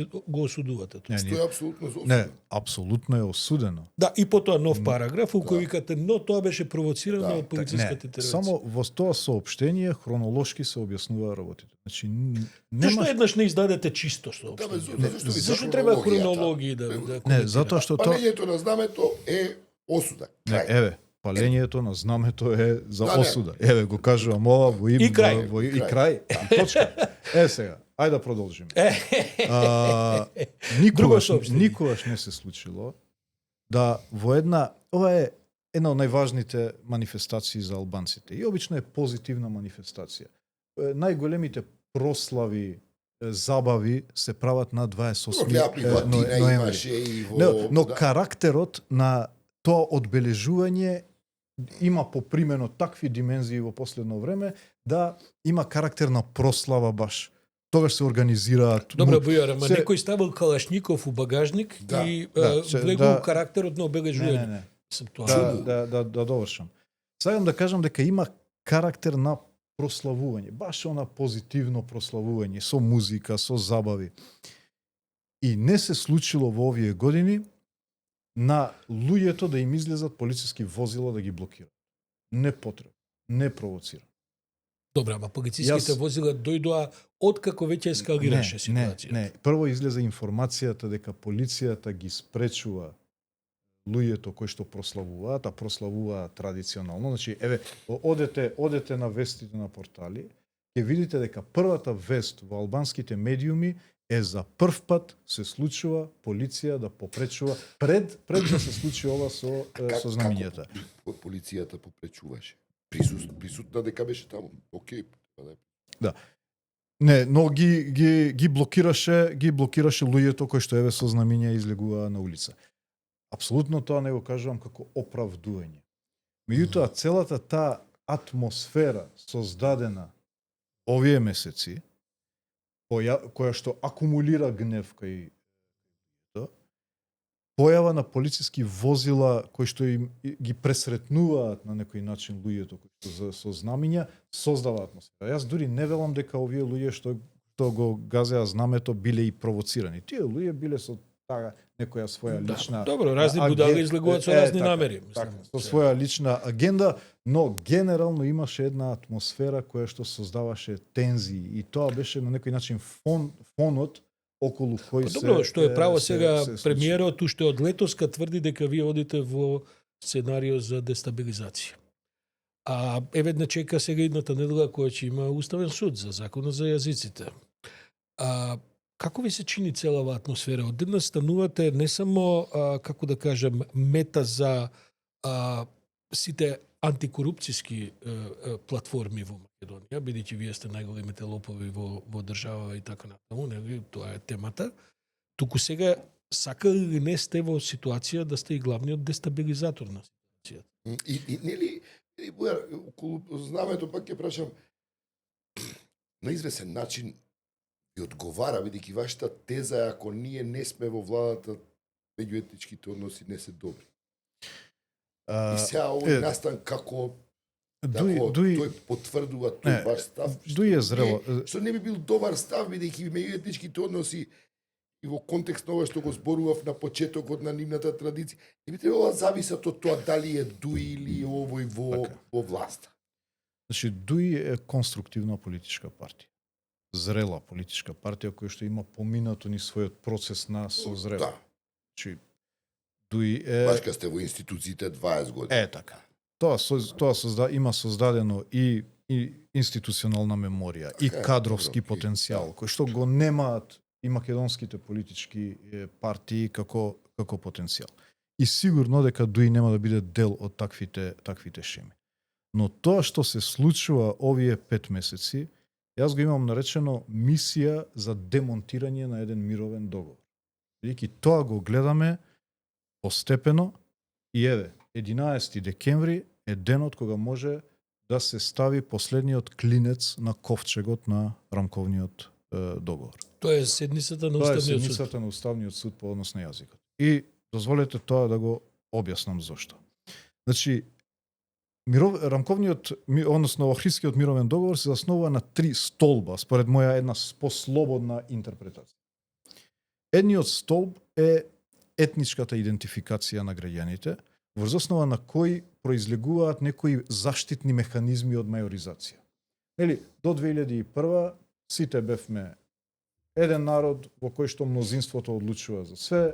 осудувате. Што е апсолутно осудено? Не, апсолутно е осудено. Да, и потоа нов параграф во кој викате, но тоа беше провоцирано од полициската интервенција. Само во тоа соопштение хронолошки се објаснува работите. Значи Зашто еднаш не издадете чисто соопштение? Зашто треба хронологии да Не, затоа што тоа палењето на знамето е осуда. Не, еве, палењето на знамето е за осуда. Еве го кажувам ова во им и крај. И крај. Точка. Сега, ајде да продолжиме. Никогаш не се случило да во ова е една од најважните манифестации за албанците и обично е позитивна манифестација. Најголемите прослави, забави се прават на 28 ноември. Но карактерот на тоа одбележување има попримено такви димензии во последно време да има карактер на прослава баш. Тогаш се организираат. Добро, Бујар, ама некој ставил калашников у багажник и влегол карактерот на обележување. Не. Да довршам. Сакам да кажам дека има карактер на прославување, баш она позитивно прославување со музика, со забави. И не се случило во овие години на луѓето да им излезат полициски возила да ги блокираат. Не потребно, не провоцира. Добра, ама полициските возила дојдоа откако веќе ескалираше ситуацијата. Не. Прво излезе информацијата дека полицијата ги спречува луѓето кои што прославуваат, а прославуваат традиционално. Значи, еве, одете на вестите на портали, ќе видите дека првата вест во албанските медиуми е за прв пат се случува полиција да попречува пред да се случи ова со знамињата. Како полицијата попречуваше? Присутна дека беше таму. Океј. Да. Не, но ги блокираше луѓето кои што еве со знамиња излегуваа на улица. Апсолутно тоа не го кажувам како оправдување. Меѓутоа целата таа атмосфера создадена овие месеци, која што акумулира гнев кај појава на полициски возила кои што им ги пресретнуваат на некој начин луѓето кои што со знамиња создава атмосфера. Јас дури не велам дека овие луѓе што го газеа знамето биле и провоцирани. Тие луѓе биле со таа некоја своја лична Добро, разни будали излегуваат со разни намери, со своја лична агенда, но генерално имаше една атмосфера која што создаваше тензии и тоа беше на некој начин фонот околу кој се... Добро, што е право сега премиерот уште од летоска тврди дека вие одите во сценарио за дестабилизација. А еведна чека сега идната недела која ќе има Уставен суд за законот за јазиците. Како ви се чини целава атмосфера? Одеднаш станувате не само, како да кажем, мета за сите антикорупцијски платформи во Македонија, бидејќи вие сте најголемите лопови во држава и така натаму, тоа е темата. Туку сега сакали или не сте во ситуација да сте и главниот дестабилизатор на ситуацијата? И нели, околу знамето пак ќе прашам, на извесен начин ви одговара, бидејќи вашата теза е ако ние не сме во владата, меѓуетничките односи не се добри. И сега овој настан како тој потврдува тој ваш став. Дуј е зрело. Што не би бил добар став, бидејќи меѓуетничките односи и во контекст на ова што го зборував на почетокот на нивната традиција, не би требало да зависат од тоа дали е Дуј или овој во власта. Значи, Дуј е конструктивна политичка партија. Зрела политичка партија која што има поминато ни својот процес на созревање. Да. Значи, Дуј е... Баш кога сте во институциите 20 години. Така. Има создадено и институционална меморија, и Така е, кадровски добро, потенцијал, кој што го немаат и македонските политички партии како потенцијал. И сигурно дека ДУИ нема да биде дел од таквите шеми. Но тоа што се случува овие 5 месеци, јас го имам наречено мисија за демонтирање на еден мировен договор. Бидејќи тоа го гледаме постепено и еве, 11 декември е денот кога може да се стави последниот клинец на ковчегот на рамковниот договор. Тоа е седницата на Тоа е Уставниот суд. седницата на Уставниот суд по однос на јазикот. И дозволете тоа да го објаснам зошто. Значи, односно Охридскиот мировен договор се заснова на 3 столба, според моја една послободна интерпретација. Едниот столб е етничката идентификација на граѓаните, врз основа на кој произлегуваат некои заштитни механизми од мајоризација. Нели, до 2001 сите бевме еден народ во кој што мнозинството одлучува за све.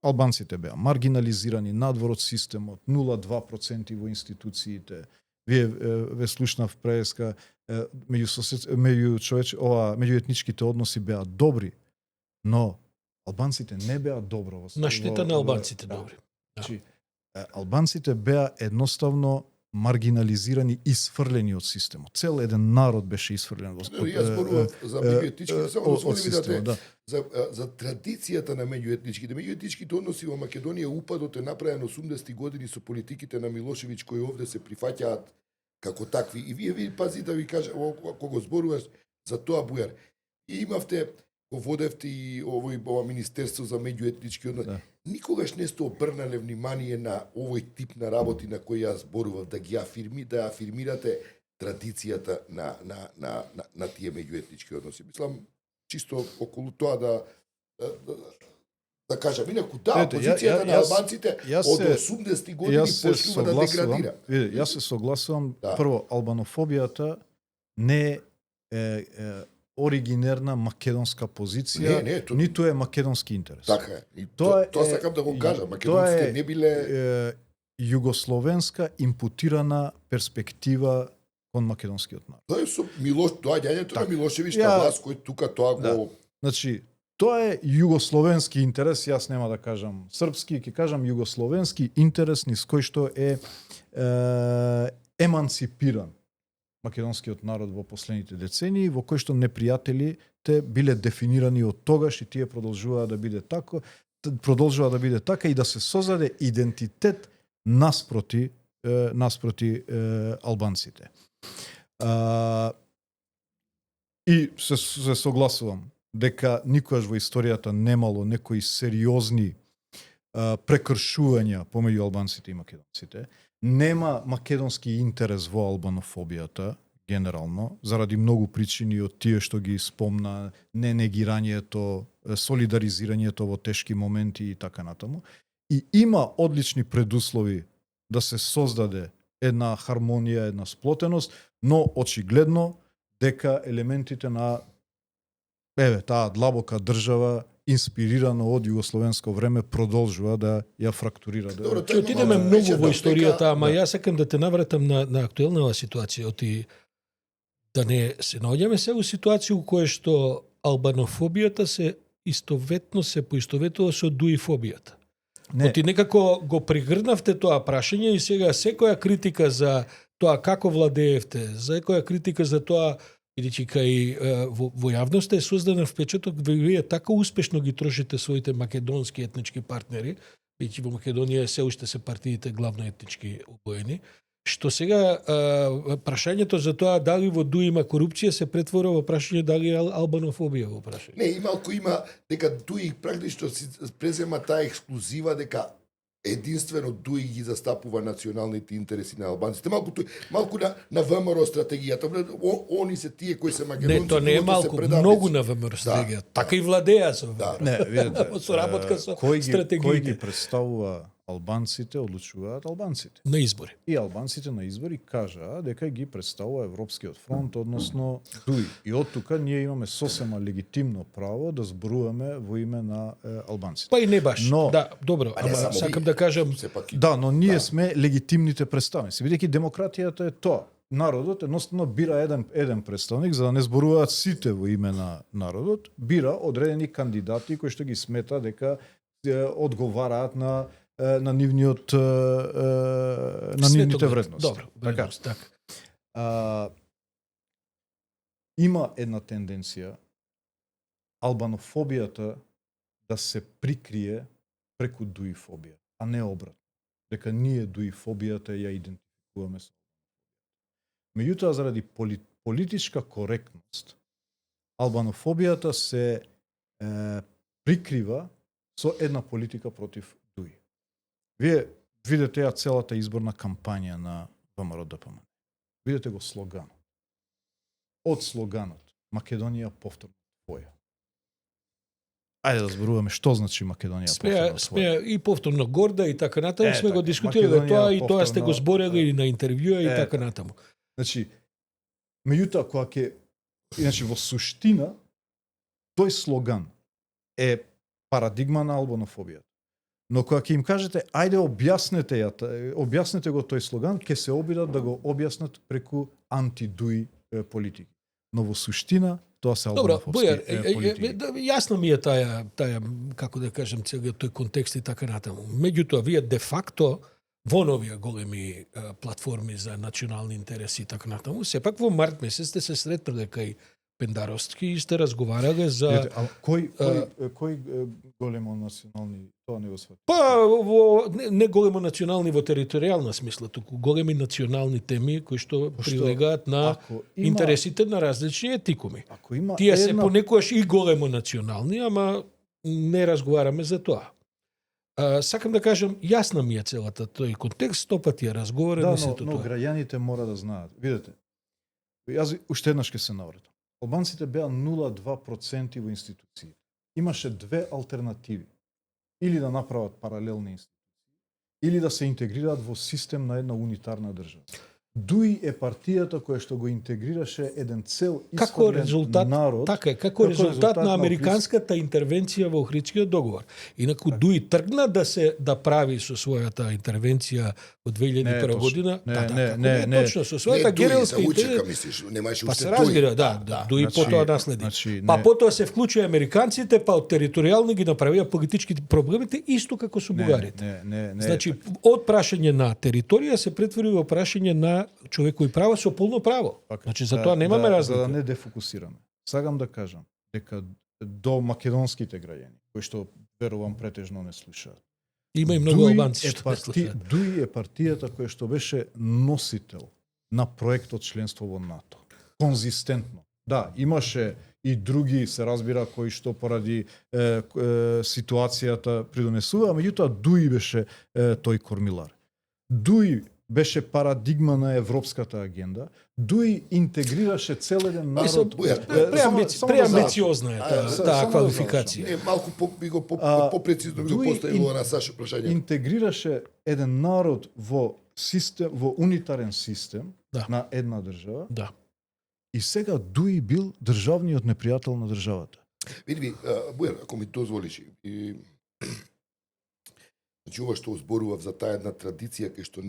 Албанците беа маргинализирани надвор од системот, 0,2% во институциите. Ве слушнав преска, меѓуетничките односи беа добри, но албанците не беа добро во На штета на албанците добри. Значи, албанците беа едноставно маргинализирани и сфрлени од системот. Цел еден народ беше исфрлен во Јас зборувам за меѓуетничките, само дозволи ми системот, за традицијата на меѓуетничките. Меѓуетничките односи во Македонија упадот е направен 80-ти години со политиките на Милошевиќ кои овде се прифаќаат како такви. И вие пази да ви кажа, кога го зборуваш за тоа, Бујар, и имавте, го водевте и ова Министерство за меѓуетнички односи. Да. Никогаш не сте обрнале внимание на овој тип на работи на кои јас зборував, да ги афирмирате традицијата на тие меѓуетнички односи. Мислам, чисто околу тоа да кажам. Инаку позицијата на албанците од 80-ти години почнува да деградира. Јас се согласувам, прво, албанофобијата не е оригинерна македонска позиција, ниту е македонски интерес. Така е. И тоа сакам да го кажам. Македонците не биле југословенска импутирана перспектива кон македонскиот народ. Тоа е со доаѓањето на Милошевичка власт кој тука тоа го... Значи, тоа е југословенски интерес, јас нема да кажам српски, ќе кажам југословенски интерес низ кој што е еманципиран македонскиот народ во последните децении, во кој што непријателите биле дефинирани од тогаш и тие продолжуваат да биде така и да се создаде идентитет наспроти албанците. И се согласувам дека никогаш во историјата немало некои сериозни прекршувања помеѓу албанците и македонците. Нема македонски интерес во албанофобијата, генерално, заради многу причини од тие што ги спомна, ненегирањето, солидаризирањето во тешки моменти и така натаму. И има одлични предуслови да се создаде една хармонија, една сплотеност, но очигледно дека елементите на таа длабока држава инспирирано од југословенско време продолжува да ја фрактурира. Ќе отидеме многу во историјата, ама јас сакам да те навратам на актуелната ситуација, да не се наоѓаме се во ситуација у која што албанофобијата се поистоветува со дуифобијата. Оти некако го пригрнавте тоа прашање и сега секоја критика за тоа како владеевте, секоја критика за тоа, бидејќи кај во јавноста е создаден впечаток вие така успешно ги трошите своите македонски етнички партнери, бидејќи во Македонија се уште се партиите главно етнички обоени, што сега прашањето за тоа дали во ДУИ има корупција се претвора во прашање дали е албанофобија во прашање. Не, има дека ДУИ практично си презема таа ексклузива дека единствено ДУИ ги застапува националните интереси на албанците. Малку на ВМРО стратегијата. Они се тие кои се македонци. Не, тоа не е малку, многу на ВМРО стратегијата. Така и владеа со ВМРО. Не, видите, со работка со стратегиите. Кој ги представува албанците одлучуваат албанците. На избори. И албанците на избори кажаа дека ги представува Европскиот фронт, односно ДУИ. И од тука ние имаме сосема легитимно право да зборуваме во име на албанците. Па и не баш. Но- Да, добро, А не ама само сакам вие. да кажам, Сепак и Да, но ние Да. сме легитимните представници. Бидејќи демократијата е тоа. Народот едноставно бира еден представник, за да не зборуваат сите во име на народот, бира одредени кандидати кои што ги смета дека одговараат на нивниот на нивните светоглед. вредности. Добро, Така. вредност, така. Има една тенденција албанофобијата да се прикрие преку дуифобија, а не обратно. Дека ние дуифобијата ја идентификуваме со. Меѓутоа, заради политичка коректност, албанофобијата се прикрива со една политика против ДУИ. Вие видите ја целата изборна кампања на ВМРО-ДПМН. Видите го слоганот. Од слоганот Македонија повторно твоја. Ајде да зборуваме што значи Македонија повторно Сме твоја. и повторно горда и така натаму, сме го така, дискутирале Македонија тоа и тоа сте го повторно, зборели и на интервјуа и така натаму. Значи, меѓутоа кога ќе значи во суштина тој слоган е парадигма на албанофобијата. Но кога ќе им кажете ајде објаснете го тој слоган, ќе се обидат да го објаснат преку антидуи политики. Но во суштина тоа се Добро, Бојар, албанофобски политики. јасно ми е таја како да кажем целиот тој контекст и така натаму. Меѓутоа вие де факто во новија големи платформи за национални интереси и така натаму, сепак во март месец сте се сретнале кај Пендаровски и сте разговарале за Видите, а кој големо национални тоа не го свати. па во не големо национални во територијална смисла, туку големи национални теми кои што прилегаат на Ако има- интересите на различни етикуми. Ако има Тие се една понекогаш и големо национални, ама не разговараме за тоа. Сакам да кажам, јасна ми е целата тој контекст, 100 пати ја разговараме да, сето но тоа. граѓаните мора да знаат. Видете, јас уште еднаш ќе се навратам. Албанците беа 0,2% во институции. Имаше две алтернативи. Или да направат паралелни институции, или да се интегрираат во систем на една унитарна држава. ДУИ е партијата која што го интегрираше еден цел Како исходен резултат, народ. така е, како резултат на американската интервенција во Охридскиот договор. Инаку ДУИ тргна да прави со својата интервенција во 2001 точно. година, Не, точно со Не својата дуи, герилска за учека, интервенција. мислиш, немаше Па уште се дуи. разбира, да, ДУИ потоа наследи. Значи, Па не- потоа се вклучи американците, па од територијални ги направија политичките проблемите исто како со бугарите. Не, Значи, од прашање на територија се претвори во прашање на човекови права со полно право. Значи, за тоа немаме разлика. За да не дефокусираме. Сакам да кажам дека до македонските граѓани, кои што верувам претежно не слушаат. Има и многу ДУИ албанци е што не слушаат. ДУИ е партијата која што беше носител на проектот членство во НАТО. Конзистентно. Да, имаше и други, се разбира, кои што поради ситуацијата придонесува, меѓутоа ДУИ беше тој кормилар. ДУИ беше парадигма на европската агенда. ДУИ интегрираше цел еден народ. Преамбициозна е таа само да квалификација. Не, малку би го попрецизно би го ДУИ поставило на Саша прашање. Интегрираше еден народ во систем, во унитарен систем Да. на една држава. Да. И сега ДУИ бил државниот непријател на државата. Види, Бојар, ако ми дозволиш, значи ова што зборував за таа една традиција кај што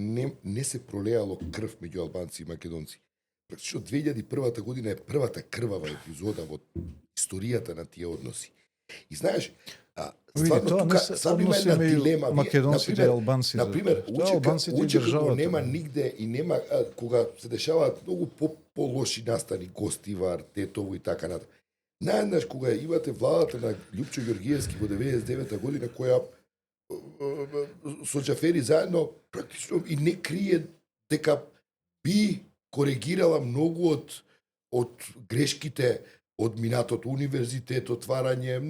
не се пролеало крв меѓу албанци и македонци. Практично 2001 година е првата крвава епизода во историјата на тие односи. И знаеш, стварно тоа тука не се сам има една односи меѓу дилема. македонците и албанците. Например, Тоа албанците и учека го државата. нема нигде и нема кога се дешаваат многу по-лоши настани Гостивар, Тетово и така натаму. Наеднаш кога имате владата на Љупчо Ѓоргиевски во 99 година која со Џафери заедно практично и не крие дека би коригирала многу од грешките од минатото, универзитет, отварање,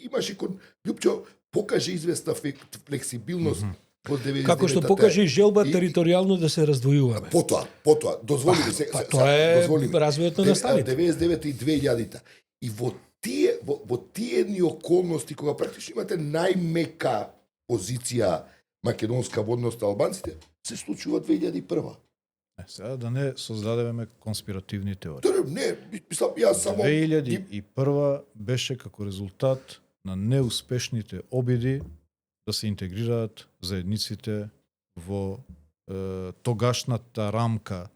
имаше кон Љупчо покаже известна флексибилност во 99-та. Како што покаже и желба територијално да се раздвојуваме. Потоа, дозволи ми се. Тоа е развојот на настаните. 99-та и 2000-та. И во тие едни околности кога практично имате најмека позиција македонска во однос на албанците, се случува 2001. Сега да не создадеме конспиративни теории. Не, мислам, јас само... 2001 беше како резултат на неуспешните обиди да се интегрираат заедниците во тогашната рамка,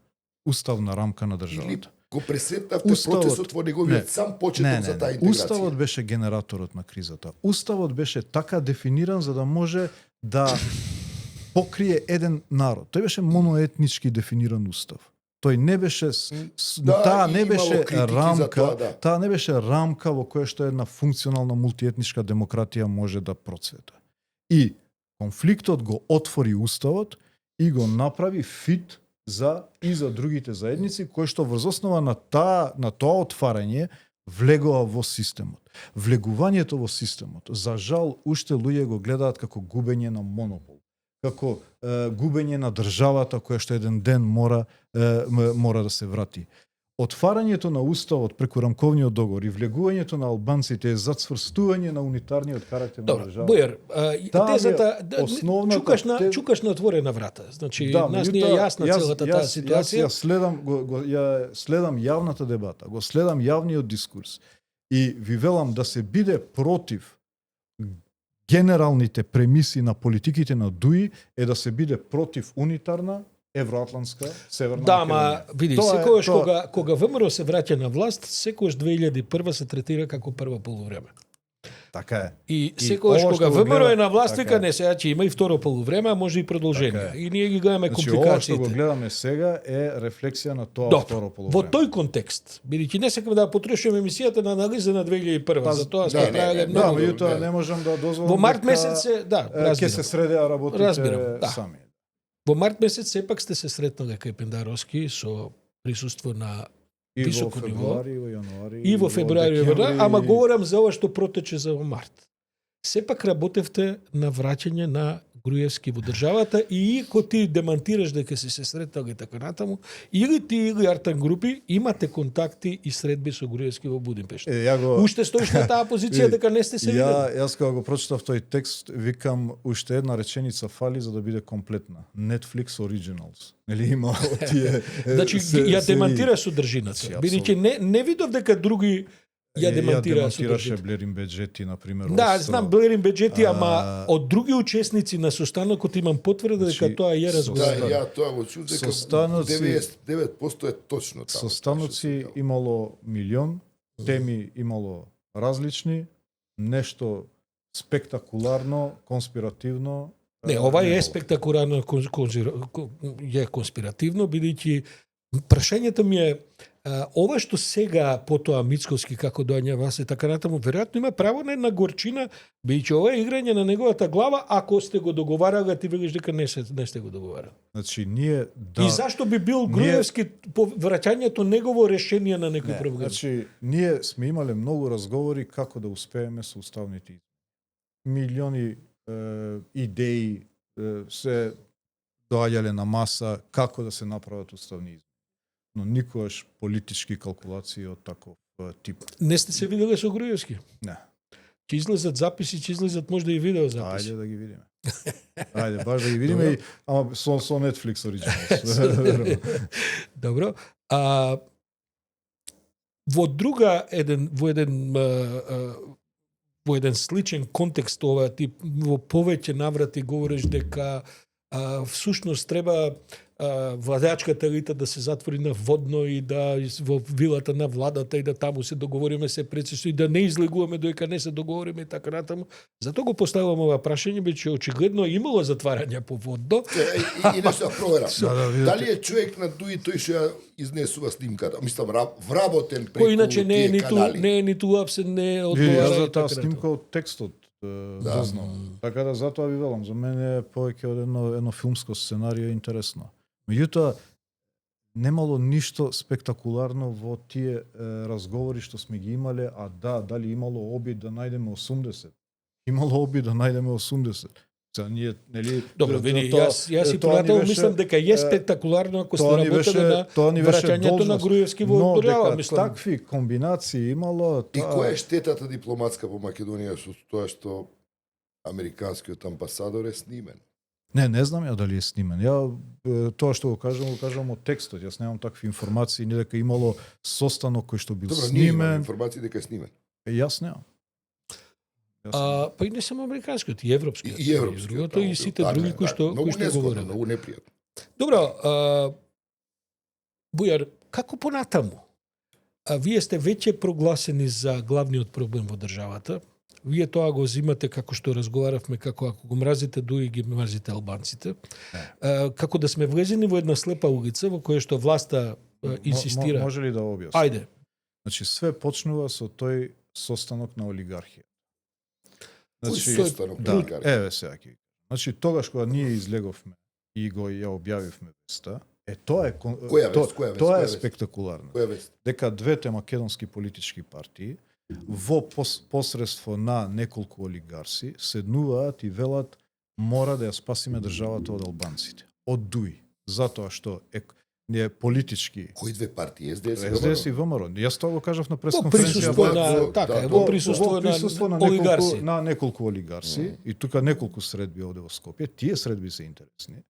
уставна рамка на Или државата. го пресетнавте процесот во неговиот сам почеток за таа интеграција. Уставот беше генераторот на кризата. Уставот беше така дефиниран за да може да покрие еден народ. Тој беше моноетнички дефиниран устав. Тој не беше таа не беше рамка, таа не беше рамка во која што една функционална мултиетничка демократија може да процвета. И конфликтот го отвори уставот и го направи фит за другите заедници кои што врз основа на тоа отварање влегува во системот. Влегувањето во системот, за жал, уште луѓе го гледаат како губење на монопол, како губење на државата која што еден ден мора да се врати. Отварањето на уставот преку рамковниот договор и влегувањето на албанците е за цврстување на унитарниот карактер на државата. Бојар, тезата чукаш на отворена врата. Значи нас не е јасна целата таа ситуација. Ја следам јавната дебата, го следам јавниот дискурс и ви велам да се биде против генералните премиси на политиките на ДУИ е да се биде против унитарна евроатлантска северна Македонија. Македонија. Види, секогаш кога ВМРО се враќа на власт, секогаш 2001 се третира како прво полувреме. Така е. И секогаш кога ВМРО е на власт, вика не сега ќе има и второ полувреме, а може и продолжение. И ние ги гледаме компликациите. Ова што го гледаме сега е рефлексија на тоа второ полувреме. Во тој контекст, бидејќи не сакам да потрошиме емисијата на анализа на 2001, затоа сме правеле многу. Да, меѓутоа не можам да дозволам. Во март месец ќе се средеа работите сами. Во март месец сепак сте се сретнале кај Пендаровски со присуство на високо ниво. И во февруари, ама говорам за ова што протече за во март. Сепак работевте на враќање на Груевски во државата и иако ти демантираш дека се сретнале така натаму, или ти или Артан Групи имате контакти и средби со Груевски во Будимпешта. Уште стоиш на таа позиција дека не сте се видели. Јас кога го прочитав тој текст, викам уште една реченица фали за да биде комплетна. Netflix Originals. Нели има тие. Значи ја демантира содржината. Бидејќи не видов дека други ја демантираше Блерин Беджети, например. Да, знам Блерин Беджети, ама од други учесници на состанокот имам потврда дека тоа ја разговара. Да, ја тоа го чув дека 99% е точно тоа. Состаноци имало милион, теми имало различни, нешто спектакуларно, конспиративно. Не, ова е спектакуларно, е конспиративно, бидејќи прашањето ми е ова што сега потоа Мицковски како доаѓа вас и така натаму, веројатно има право на една горчина, бидејќи ова е играње на неговата глава, ако сте го договарале, ти велиш дека не сте го договарали. Значи ние И зашто би бил Груевски по враќањето негово решение на некој проблем? Значи ние сме имале многу разговори како да успееме со уставните милиони идеи се доаѓале на маса како да се направат уставни измени. Но никогаш политички калкулации од таков тип. Не сте се виделе со Груевски? Не. Ќе излезат записи, ќе излезат можда и видео записи. Ајде да ги видиме. Ајде, баш да ги видиме, ама со Netflix Originals. Добро. Во еден сличен контекст ова тип, во повеќе наврати говориш дека всушност треба владачката елита да се затвори на водно и да во вилата на владата и да таму се договориме се прецизно и да не излегуваме доека не се договориме и така натаму. Затоа го поставувам ова прашање, бидејќи очигледно имало затварање по водно. И нешто проверам. Дали е човек на ДУИ тој што ја изнесува снимката? Мислам, вработен преку кој иначе не е ниту лапсен, не е одговара. Јас за таа снимка од текстот дознавам. Така да затоа ви велам, за мене е повеќе од едно филмско сценарио интересно. Меѓутоа, немало ништо спектакуларно во тие разговори што сме ги имале, дали имало обид да најдеме 80? Имало обид да најдеме 80. За ние, нели... Добро, види, јас и понатаму мислам дека е спектакуларно ако сте работеле на враќањето на Груевски во држава, мислам. Такви комбинации имало... И која е штетата дипломатска по Македонија со тоа што американскиот амбасадор е снимен? Не знам ја дали е снимен. Тоа што го кажам од текстот. Јас немам такви информации, не дека имало состанок кој што бил Добро, ние имаме снимен. информации дека е снимен. Јас немам. Па и не само американскиот, и европскиот. И европскиот. Другото и сите други кои што многу говорат. незгодно, многу непријатно. Добро, Бујар, како понатаму? Вие сте веќе прогласени за главниот проблем во државата. Вие тоа го зимате како што разговаравме, како ако го мразите дуи, ги мразите албанците. Како да сме влезени во една слепа улица во која што власта инсистира. Може ли да објаснам? Ајде. Значи све почнува со тој состанок на олигархија. Значи, состанок на да, олигархија? еве сега ќе. Значи тогаш кога ние излеговме и го ја објавивме веста, тоа е Која вест? тоа Која е вест? спектакуларно. Која вест? Дека двете македонски политички партии во посредство на неколку олигарси седнуваат и велат мора да ја спасиме државата од албанците. Од дуи. Затоа што не е политички Кои две партии? СДС и СДС и ВМРО? ВМРО. Јас тоа го кажав на Во пресконференција. присуство да, на така, во присуство на олигарси. На неколку олигарси и тука неколку средби овде во Скопје. Тие средби се интересни.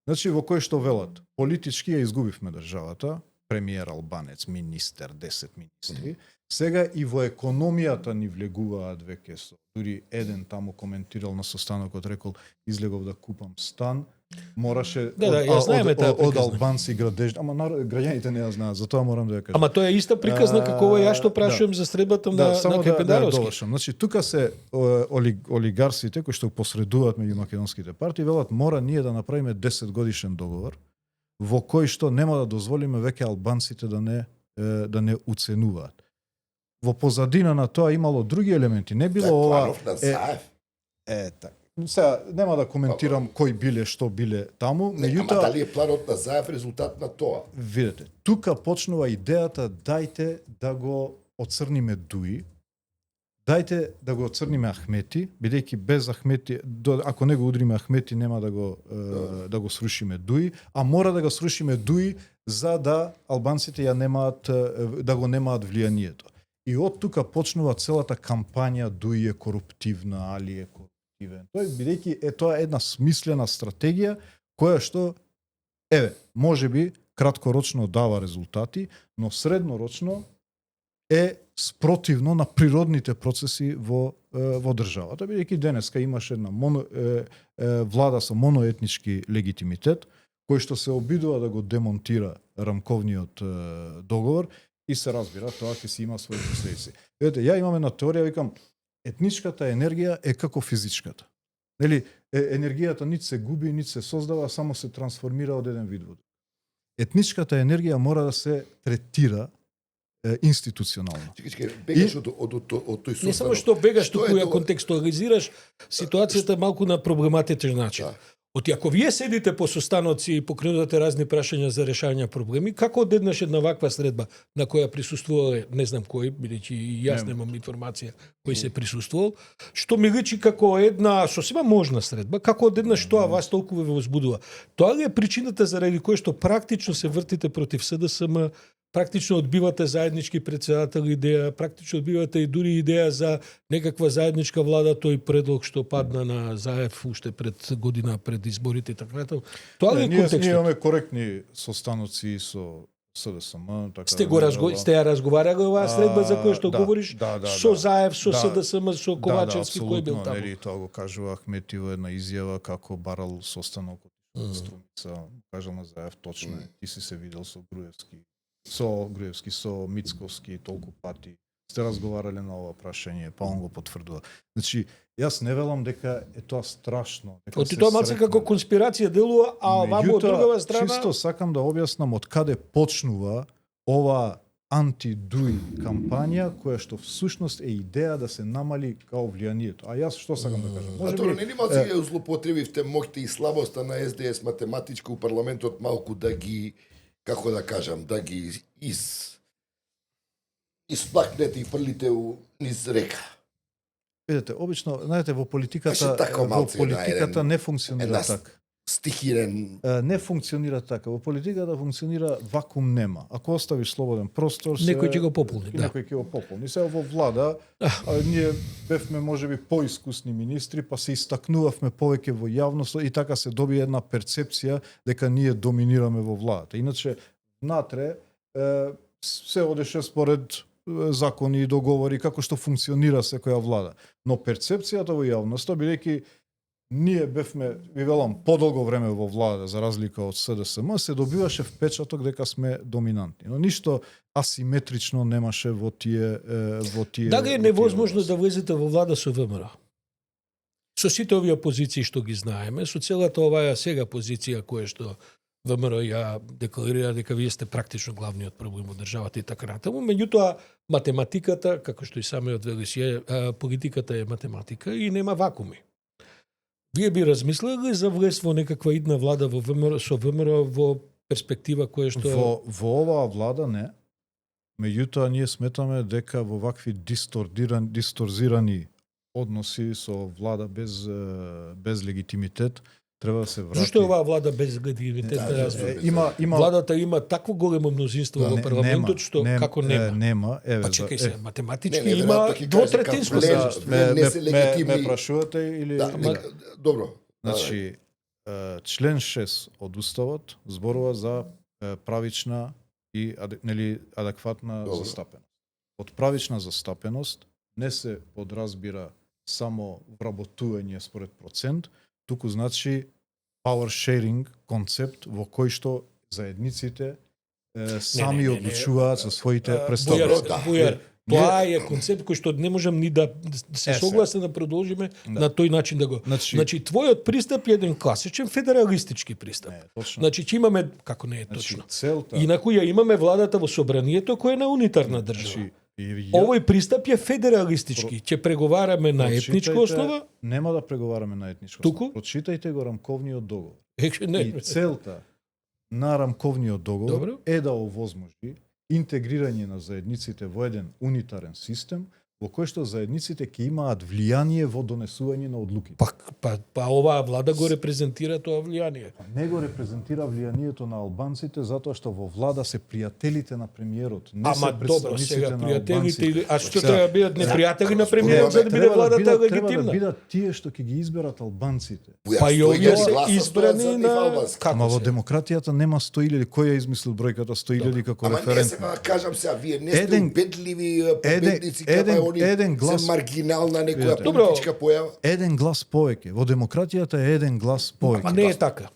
Значи во кој што велат политички ја изгубивме државата, премиер албанец, министер, 10 министри. Сега и во економијата ни влегуваат веќе со. Дури еден таму коментирал на состанокот, рекол излегов да купам стан, мораше ја знаеме таа од приказна. албанци градеж, ама граѓаните не ја знаат, затоа морам да ја кажам. Ама тоа е иста приказна како ова ја што прашувам за средбата на Кепедаровски. довршам. Значи тука се олигарсите кои што посредуваат меѓу македонските партии велат мора ние да направиме 10 годишен договор во кој што нема да дозволиме веќе албанците да не уценуваат. Во позадина на тоа имало други елементи, не било ова Планов на Заев. така. Сега нема да коментирам кои биле, што биле таму, Ама меѓутоа дали е планот на Заев резултат на тоа? видете, тука почнува идејата дајте да го оцрниме Дуи, дајте да го оцрниме Ахмети, бидејќи без Ахмети, ако не го удриме Ахмети, нема да го срушиме Дуи, а мора да го срушиме Дуи за да албанците ја немаат, да го немаат влијанието. И од тука почнува целата кампања Дуи е коруптивна, Али е коруптивен. Тој бидејќи тоа е една смислена стратегија која што можеби краткорочно дава резултати, но среднорочно е спротивно на природните процеси во државата, бидејќи денеска имаше една влада со моноетнички легитимитет, кој што се обидува да го демонтира рамковниот договор и се разбира тоа ќе си има своји последици. Видете, ја имам една теорија, викам, етничката енергија е како физичката. Нели, енергијата нит се губи, нит се создава, само се трансформира од еден вид во друг. Етничката енергија мора да се третира институционално. Чекай, бегаш од тој состанок. Не само што бегаш, туку ја тоа? контекстуализираш ситуацијата малку на проблематичен начин. Да. Оти ако вие седите по состаноци и покренувате разни прашања за решање проблеми, како одеднаш една ваква средба на која присуствувале, не знам кој, бидејќи и јас немам информација кој се присуствувал, што ми личи како една сосема можна средба, како одеднаш тоа вас толку ве возбудува. Тоа ли е причината заради која што практично се вртите против СДСМ, практично одбивате заеднички председател идеја, практично одбивате и дури идеја за некаква заедничка влада, тој предлог што падна на Заев уште пред година пред изборите и така натаму. Тоа ли е контекстот? Ние имаме коректни состаноци со СДСМ, така. Сте ја разговарале оваа средба за која што говориш со Заев, со СДСМ, со Ковачевски, кој бил таму? Нели, тоа го кажува Ахмети во една изјава како барал состанок од Струмица, кажал на Заев точно, ти си се видел со Груевски, со Мицковски толку пати. Сте разговарале на ова прашање, па он го потврдува. Значи, јас не велам дека е тоа страшно. Оти тоа малце како конспирација делува, а ваму од другава страна... Чисто сакам да објаснам од каде почнува ова анти-дуи кампања, која што всушност е идеја да се намали као влијанието. А јас што сакам да кажам? А тоа нели малце ја злоупотребивте моќта и слабоста на СДС математичко у парламентот малку да ги, како да кажам, да ги исплакнете и фрлите низ река. Видете, обично, знаете, во политиката така малце не функционира така. стихирен. Не функционира така. Во политиката функционира вакуум нема. Ако оставиш слободен простор, Некој ќе го пополни, да. Некој ќе го пополни. Сега во влада, ние бевме можеби поискусни министри, па се истакнувавме повеќе во јавност и така се доби една перцепција дека ние доминираме во владата. Иначе, внатре, се одеше според закони и договори како што функционира секоја влада. Но перцепцијата во јавноста, бидејќи ние бевме, ви велам, подолго време во влада, за разлика од СДСМ, се добиваше впечаток дека сме доминантни. Но ништо асиметрично немаше во тие Дага е невозможно да влезете во влада со ВМРО. Со сите овие позиции што ги знаеме, со целата оваа сега позиција која што ВМРО ја декларира дека вие сте практично главниот проблем во државата и така натаму. Меѓутоа, математиката, како што и самиот велише, политиката е математика и нема вакууми. Вие би размислили за влез во некаква идна влада во ВМРО, со ВМРО во перспектива која што... Во оваа влада не. Меѓутоа, ние сметаме дека во вакви дисторзирани односи со влада без легитимитет треба да се врати. Зошто оваа влада без легитимитет? Владата има такво големо мнозинство во парламентот што како нема. Нема, еве. Па чекај се, математички има двотретинско се не се легитимни. Ме прашувате или Добро. Значи, член 6 од уставот зборува за правична и адекватна застапеност. Од правична застапеност не се подразбира само вработување според процент, туку значи power sharing концепт во кој што заедниците сами одлучуваат за своите представници. Тоа е концепт кој што не можам ни да се согласам да продолжиме на тој начин да го. Значи твојот пристап е еден класичен федералистички пристап. Значи ќе имаме како не е точно. Инаку ја имаме владата во собранието која е на унитарна држава. Овој пристап е федералистички. Ќе преговараме на етничка основа? Нема да преговараме на етничка основа. Прочитајте го рамковниот договор. И целта на рамковниот договор е да овозможи интегрирање на заедниците во еден унитарен систем во кој што заедниците ќе имаат влијание во донесување на одлуки. Па оваа влада го репрезентира тоа влијание. Не го репрезентира влијанието на албанците затоа што во влада се пријателите на премиерот, не се представниците на албанците. А што треба да бидат непријатели на премиерот за да биде владата легитимна? Треба да бидат тие што ќе ги изберат албанците. Па и овие се избрани на Ама во демократијата нема 100.000, кој ја измислил бројката 100.000 како референт? Ама не сега кажам сега, вие не сте убедливи победници како еден глас маргинална некоја политичка појава. Еден глас повеќе. Во демократијата е еден глас повеќе. А не е така.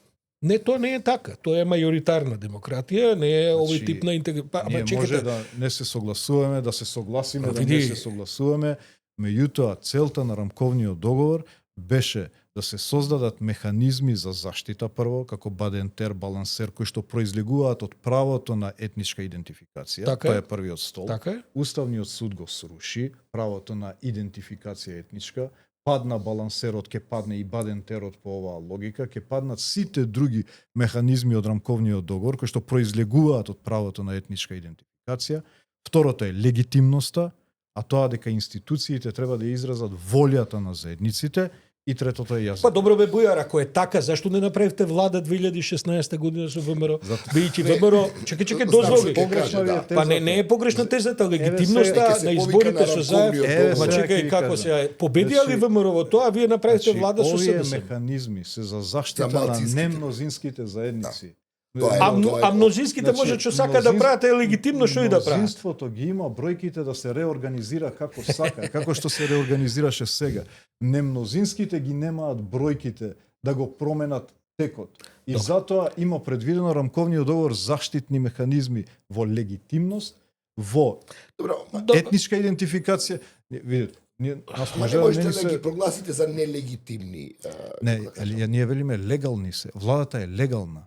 Не, тоа не е така. Тоа е мајоритарна демократија, не е овој тип на интеграција. Ние може да не се согласуваме, да се согласиме, да не се согласуваме, меѓутоа целта на рамковниот договор беше да се создадат механизми за заштита прво, како бадентер, балансер, кои што произлегуваат од правото на етничка идентификација. Тоа е првиот стол. Уставниот суд го сруши правото на идентификација етничка, падна балансерот, ќе падне и бадентерот по оваа логика, ќе паднат сите други механизми од рамковниот договор кои што произлегуваат од правото на етничка идентификација. Второто е легитимноста, а тоа дека институциите треба да изразат волјата на заедниците. И третото е јасно. Па добро бе Бујар, ако е така, зашто не направивте влада 2016 година со ВМРО? Бидејќи ВМРО, чекај, дозволи. Па не е погрешна тезата, легитимноста на изборите со Заев. Ма чекај како се победија ли ВМРО во тоа, вие направивте влада со СДСМ? Овие механизми се за заштита на немнозинските заедници. А мнозинските може што сака да прават е легитимно што и да прават. Мнозинството ги има бројките да се реорганизира како сака, како што се реорганизираше сега. Немнозинските ги немаат бројките да го променат текот. И затоа има предвидено рамковниот договор заштитни механизми во легитимност, во етничка идентификација. Видите, не можете да ги прогласите за нелегитимни. Не, ние велиме легални се. Владата е легална.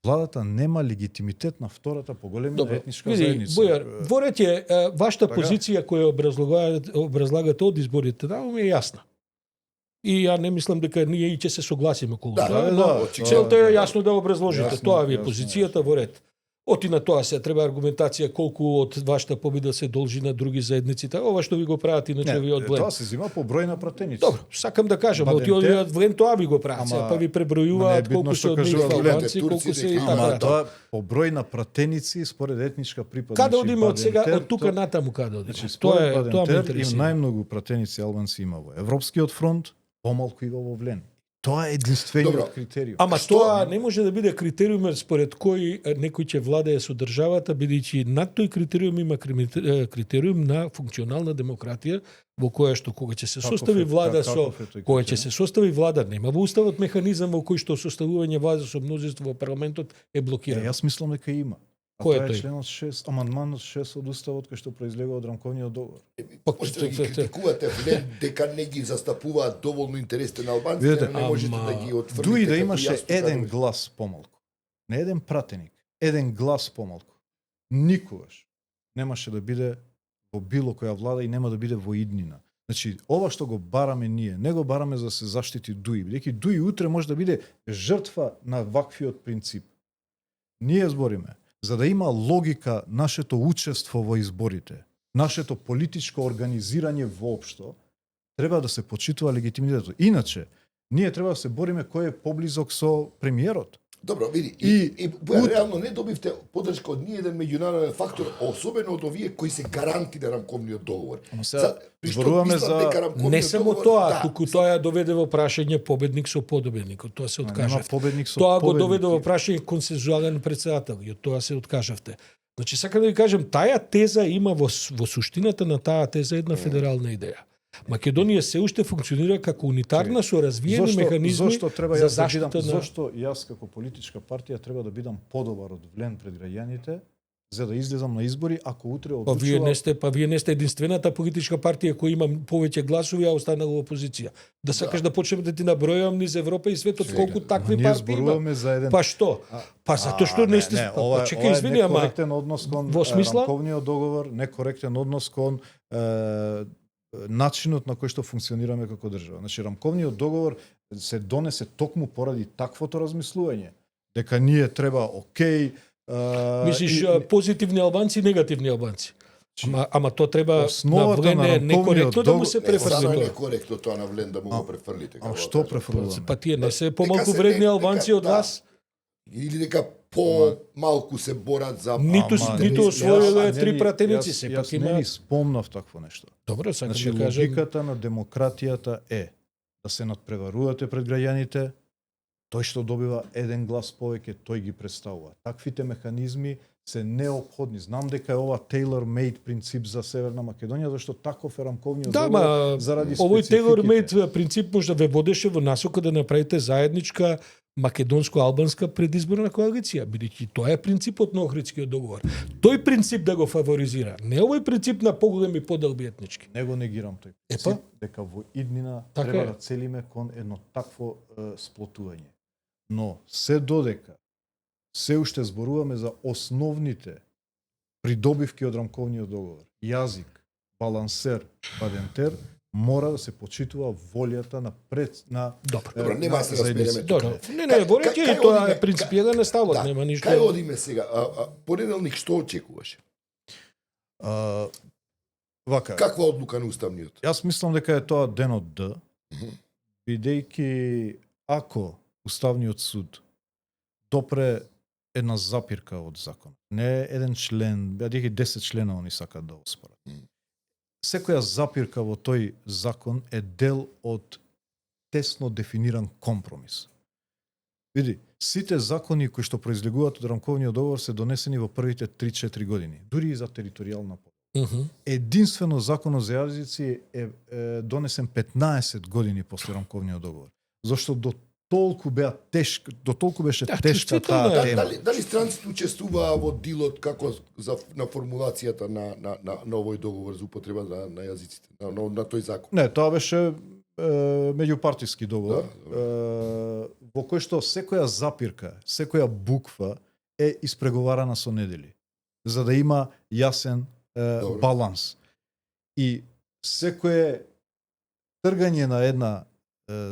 Владата нема легитимитет на втората поголемина етничка заедница. Бојар, во ред е вашата позиција која образлагате од изборите, ми е јасна. И ја не мислам дека ние и ќе се согласиме околу тоа. Целта е јасно да образложите. Тоа ви е позицијата во ред. Оти на тоа се треба аргументација колку од вашата победа се должи на други заедниците. Ова што ви го прават иначе ви од Влен. Тоа се зима по број на пратеници. Добро, сакам да кажам, оти Бадентер- од Влен тоа ви го прават, Ама- па ви ма не е пребројуваат битно колку што се од нив кажува Влен. албанци, колку Турците се и кажуваат. така Ама натаму. тоа по број на пратеници според етничка припадност. Каде одиме од сега, Бадентер, од тука тоа- натаму каде одиме? Значи, Тоа според е, тоа ме Бадентер, им интересира. најмногу пратеници албанци има во Европскиот фронт, помалку и во Влен. Тоа е единствениот Добро. критериум. Ама Што? тоа не може да биде критериум според кој некој ќе владее со државата, бидејќи над тој критериум има критериум на функционална демократија, во која што кога ќе се состави влада со кога ќе се состави влада, нема во уставот механизам во кој што составување влада со мнозинство во парламентот е блокирано. Јас мислам дека има. А Кој е тоа е тој? членот 6, амандманот 6 од уставот кој што произлегува од рамковниот договор. Можете да ги критикувате Влен дека не ги застапуваат доволно интересите на албанците, Видете, не можете ама, да ги отфрлите. Дуи да како имаше јасно еден кадрови. глас помалку, не еден пратеник, еден глас помалку, никогаш немаше да биде во било која влада и нема да биде во иднина. Значи, ова што го бараме ние, не го бараме за да се заштити Дуи, бидејќи Дуи утре може да биде жртва на ваквиот принцип. Ние збориме за да има логика нашето учество во изборите, нашето политичко организирање воопшто, треба да се почитува легитимитетот. Иначе, ние треба да се бориме кој е поблизок со премиерот. Добро, види, И Бојан, реално не добивте подршка од ниеден меѓународен фактор, особено од овие кои се гаранти на рамковниот договор. Ама сега При што зборуваме мислам за- дека рамковниот Не само договор- тоа, да, туку тоа ја доведе во прашање победник со подобедникот, тоа се Нема откажавте. победник со Тоа го победник. доведе во прашање консензуален председател, и од тоа се откажавте. Значи, сакам да ви кажем, таа теза има во суштината на таа теза една федерална идеја. Македонија се уште функционира како унитарна со развиени механизми зошто треба за јас да бидам, заштита на... зошто јас како политичка партија треба да бидам подобар од Влен пред граѓаните за да излезам на избори ако утре Па вие одлучува не сте, единствената политичка партија која има повеќе гласови, а останала во опозиција. Да сакаш да почнем да ти набројувам низ Европа и светот колку такви ние партии има. зборуваме за еден Па што? Па затоа што не сте... ова, Па чекај, ова е извини, ама... некоректен однос кон во смисла? рамковниот договор, некоректен однос кон начинот на кој што функционираме како држава. Значи, рамковниот договор се донесе токму поради таквото размислување, дека ние треба окей... Мислиш позитивни албанци и негативни албанци. Ама тоа треба на основата Влен на е некоректно да му договор- се Не, префрли стана тоа. некоректно тоа на Влен да му го префрлите. А како што да кажам. префрлуваме? Па тие не се помалку Дека се вредни не- албанци дека- од да. вас? Или дека по-малку се борат за... Ниту Ама, ниту јас- освоиле јас три нели- пратеници, јас- сепак Јас има... не спомнав такво нешто. Добро, сакам Значи, да кажам... логиката на демократијата е да се надпреварувате пред граѓаните, тој што добива еден глас повеќе, тој ги представува. Таквите механизми се неопходни. Знам дека е ова tailor-made принцип за Северна Македонија, зашто таков е рамковниот Да, договор ма, заради овој спецификите. tailor-made принцип може да ве водеше во насока да направите заедничка македонско-албанска предизборна коалиција, бидејќи тоа е принципот на Охридскиот договор. Тој принцип да го фаворизира, не овој принцип на поголеми подалби етнички. Не го негирам тој Епа. принцип, дека во иднина Така треба е. да целиме кон едно такво сплотување. Но се додека се уште зборуваме за основните придобивки од рамковниот договор, јазик, балансер, бадентер, мора да се почитува волјата на Добро. Добро, нема да се заедница. разбереме. Добро. Не, Кај- вореќе кај и тоа одиме? е принципијален ставот, Да, нема ништо. Кај одиме сега? Понеделник што очекуваш? А, вака, Каква одлука на Уставниот? јас мислам дека е тоа денот Д, бидејќи ако Уставниот суд допре една запирка од закон, не еден член, бидејќи 10 члена они сакат да оспорат. Секоја запирка во тој закон е дел од тесно дефиниран компромис. Види, сите закони кои што произлегуваат од рамковниот договор се донесени во првите 3-4 години, дури и за територијална подела. Единствено законот за јазици е донесен 15 години после рамковниот договор. Зошто до толку беше Да, тешка чувствително таа е. тема. Дали странците учествуваа во дилот како на формулацијата на овој договор за употреба на јазиците, на тој закон? Не, тоа беше меѓупартиски договор, Да, во кој што секоја запирка, секоја буква е испреговарана со недели, за да има јасен Добро. баланс. И секое тргање на една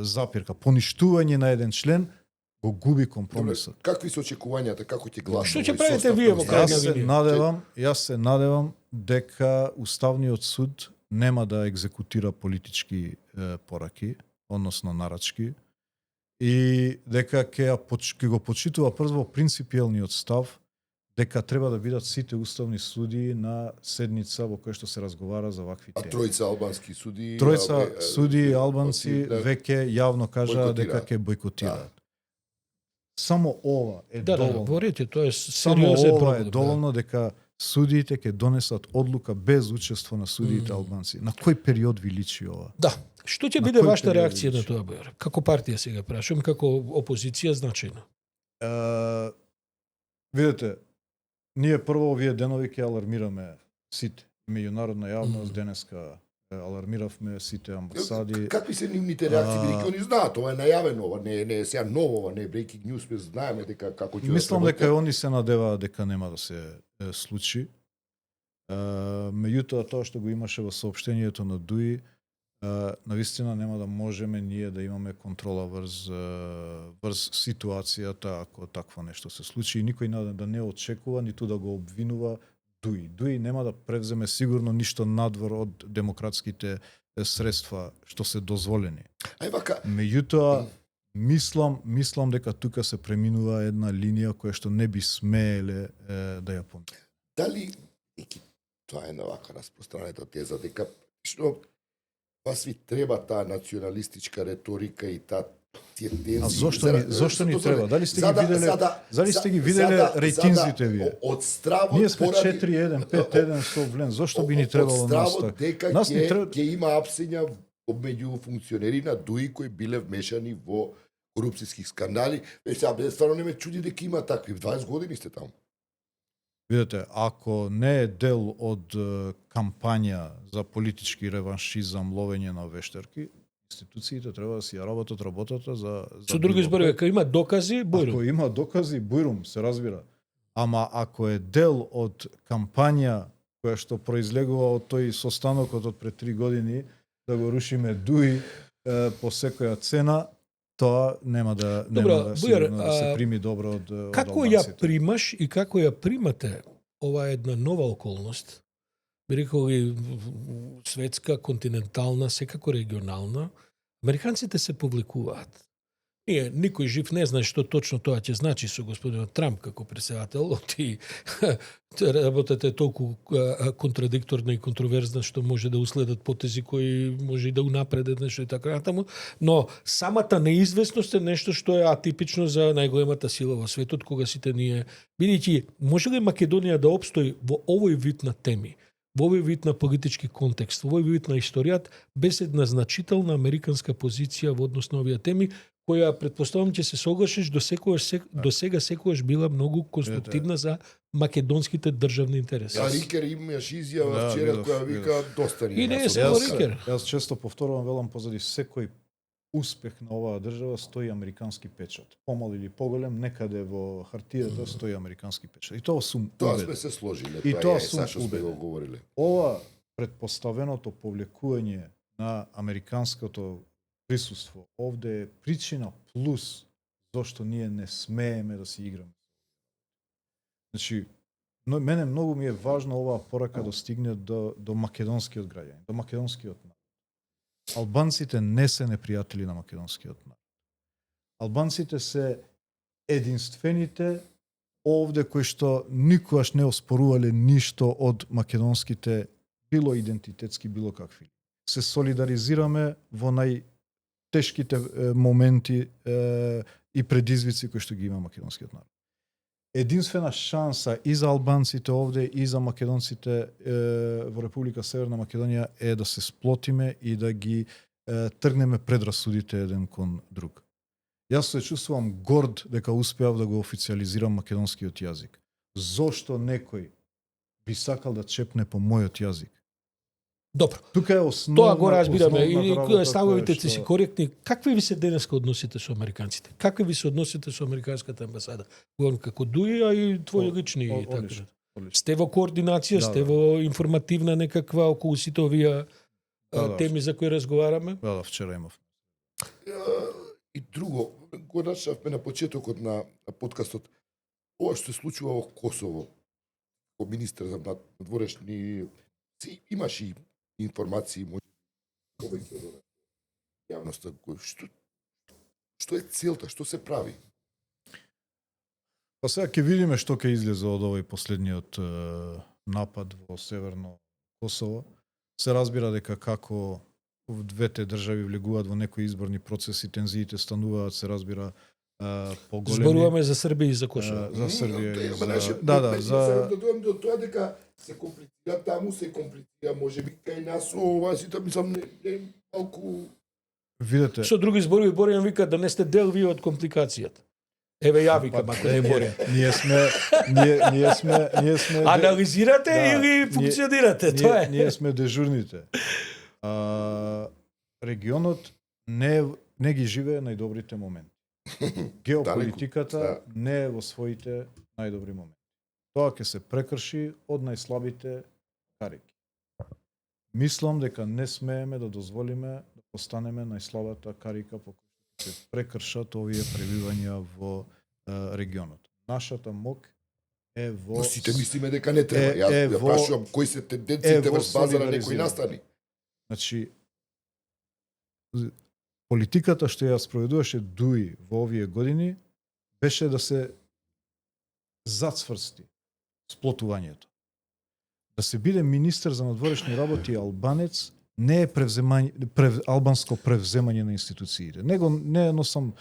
запирка, поништување на еден член, го губи Добре, компромисот. какви се очекувањата, како ќе гласува? Што ќе овој правите состав вие на во Уставот? крајна Јас се надевам дека Уставниот суд нема да екзекутира политички пораки, односно нарачки, и дека ќе го почитува прво принципиелниот став дека треба да бидат сите уставни суди на седница во која што се разговара за вакви А теми. тројца албански суди... Тројца суди албанци да, веќе јавно кажаа дека бойкотираат. ќе бойкотираат. Само ова е Да, доволно. говорите, тоа е Само сериозен ова проблем. е доволно дека судиите ќе донесат одлука без учество на судиите албанци. На кој период ви личи ова? Да. Што ќе На биде кој вашата период реакција на личи? тоа, Бојар? Како партија сега прашувам, како опозиција значајно. Видете, ние прво овие денови ќе алармираме сите. Меѓународна јавност денеска алармиравме сите амбасади. Какви се нивните реакции, бидејќи они знаат, ова е најавено, ова не е сега ново, ова не е breaking news, ме знаеме дека како ќе Мислам да дека они се надеваат дека нема да се случи. Меѓутоа тоа што го имаше во соопштението на ДУИ, навистина нема да можеме ние да имаме контрола врз ситуацијата ако такво нешто се случи и никој да не очекува ниту да го обвинува ДУИ. ДУИ нема да превземе сигурно ништо надвор од демократските средства што се дозволени. Ај вака, Меѓутоа, мислам дека тука се преминува една линија која што не би смееле да ја помине. дали тоа е на вака распространета теза дека што вас ви треба таа националистичка реторика и таа тие тензии. А зошто ни треба? Дали сте ги виделе рейтинзите вие? Од стравот Ние сме поради 4-1, 5-1 со Влен. Зошто би ни требало од нас стравот така? дека Нас ни треба ќе има апсења меѓу функционери на ДУИ кои биле вмешани во корупцијски скандали. Сега стварно не ме чуди дека има такви. 20 години сте таму. Видете, ако не е дел од кампања за политички реваншизам, ловење на вештерки, институциите треба да си ја работат работата за Со други било зборови, кој. ако има докази, бојрум. Ако има докази, бујрум, се разбира. Ама ако е дел од кампања која што произлегува од тој состанокот од пред 3 години, да го рушиме ДУИ по секоја цена, тоа нема да сигурно да се прими добро од Како албанците. ја примаш и како ја примате ова една нова околност, би рекол и светска, континентална, секако регионална, американците се повлекуваат. Никој жив не знае што точно тоа ќе значи со господинот Трамп како председател. Ти работата е толку контрадикторна и контроверзна што може да уследат потези кои може и да унапредат нешто и така натаму, но самата неизвестност е нешто што е атипично за најголемата сила во светот кога сите ние, бидејќи може ли Македонија да опстои во овој вид на теми, во овој вид на политички контекст, во овој вид на историјат без една значителна американска позиција во однос на овие теми, која предпоставам ќе се согласиш до сега секогаш била многу конструктивна за македонските државни интереси. А Рикер имаш изјава вчера која вика доста ни. И не е само Рикер. Јас често повторувам, велам, позади секој успех на оваа држава стои американски печат. Помал или поголем, некаде во хартијата стои американски печат. И тоа сум Тоа убеден. сме се сложиле, И тоа тоа е сум сашто сме убеден. го говориле. Ова предпоставеното повлекување на американското присуство овде е причина плюс зошто ние не смееме да си играме. Значи, мене многу ми е важно оваа порака да стигне до македонскиот граѓани, до македонскиот народ. Албанците не се непријатели на македонскиот народ. Албанците се единствените овде кои што никогаш не оспорувале ништо од македонските, било идентитетски, било какви. Се солидаризираме во најтешките моменти и предизвици кои што ги има македонскиот народ. Единствена шанса и за албанците овде и за македонците во Република Северна Македонија е да се сплотиме и да ги тргнеме предрасудите еден кон друг. Јас се чувствувам горд дека успеав да го официализирам македонскиот јазик. Зошто некој би сакал да чепне по мојот јазик? Добро. Тука е основна. Тоа го разбираме и работа ставовите која си коректни. Какви ви се денеска односите со американците? Какви ви се односите со американската амбасада? Говорам како ДУИ, а и твои лични и така. Одлично. Сте во координација, Да, сте да. во информативна некаква околу сите овие Да, теми за кои разговараме? Да, вчера имав. И друго, го начнавме на почетокот на подкастот. Ова што се случува во Косово, како министер за надворешни, имаш и информации, може повеќе до јавноста, што е целта, што се прави? Па сега ќе видиме што ќе излезе од овој последниот напад во Северно Косово. Се разбира дека како двете држави влегуваат во некои изборни процеси, тензиите стануваат, се разбира поголеми. Зборуваме за Србија и за Косово. За Србија и за... Да дојдем до тоа дека се комплицира таму, се комплицира, можеби кај нас ова сите, мислам, не малку... Видете, Со други зборови, Боријан вика да не сте дел вие од компликацијата. Еве ја викам, ако не Борја. ние сме Анализирате или функционирате, тоа е. Ние сме дежурните. Регионот не ги живее најдобрите моменти. Геополитиката не е во своите најдобри моменти. Тоа ќе се прекрши од најслабите карики. Мислам дека не смееме да дозволиме да постанеме најслабата карика по која се прекршат овие пребивања во регионот. Нашата мок е во... Но сите мислиме дека не треба. Јас прашувам кои се тенденциите во база на некои настани. Значи, политиката што ја спроведуваше Дуи во овие години беше да се зацврсти сплотувањето. Да се биде министер за надворешни работи албанец не е албанско превземање на институциите. Не носам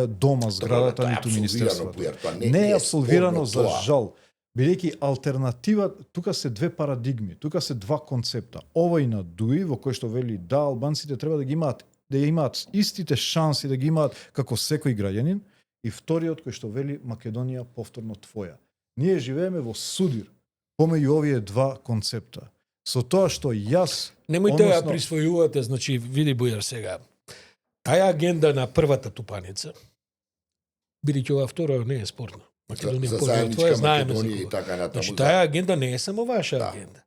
дома, зградата, ниту министерството. Не е абсолвирано за жал. Бидејќи алтернатива, тука се две парадигми, тука се два концепта. Овој на Дуи, во кој што вели да, албанците треба да ги имаат истите шанси да ги имаат како секој граѓанин, и вториот кој што вели Македонија повторно твоја. Ние живееме во судир помеѓу овие два концепта. Со тоа што јас... Немојте ја присвојувате, значи, види Бујар сега. Таја агенда на првата тупаница, бидејќи ова втора не е спорна. Македонија заедничка Македонија и така натаму. Значи, таа агенда не е само ваша агенда.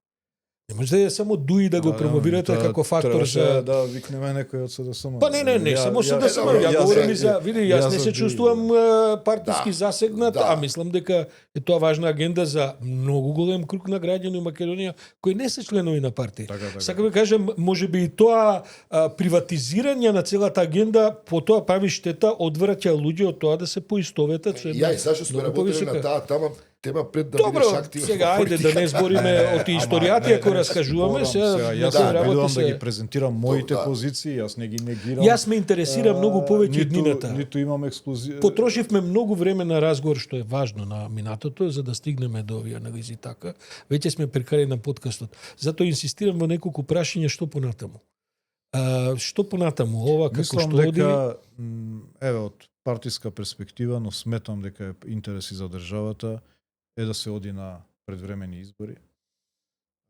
Не може да е само Дуи да го промовирате како фактор за... Да викнеме некој од СДСМ. Па не, само СДСМ. Ја говорам и за... Види, јас не се чувствувам партиски засегнат, а мислам дека е тоа важна агенда за многу голем круг на граѓани во Македонија кои не се членови на партија. Сакам да кажем, можеби и тоа приватизирање на целата агенда потоа прави штета, одвраќа луѓе од тоа да се поистоветат со една... Ја и зашто сме работели на таа тема пред да бидеш активен. Сега ајде да не збориме од историјата ако раскажуваме, сега јас работи да ги презентирам моите позиции, јас не ги негирам. Јас ме интересира многу повеќе днината. Ниту имам ексклузив. Потрошивме многу време на разговор што е важно на минатото за да стигнеме до овие анализи така. Веќе сме прекарали на подкастот. Затоа инсистирам во неколку прашања што понатаму. Што понатаму ова како Мислам што оди? Еве од партиска перспектива, но сметам дека е интереси за државата е да се оди на предвремени избори.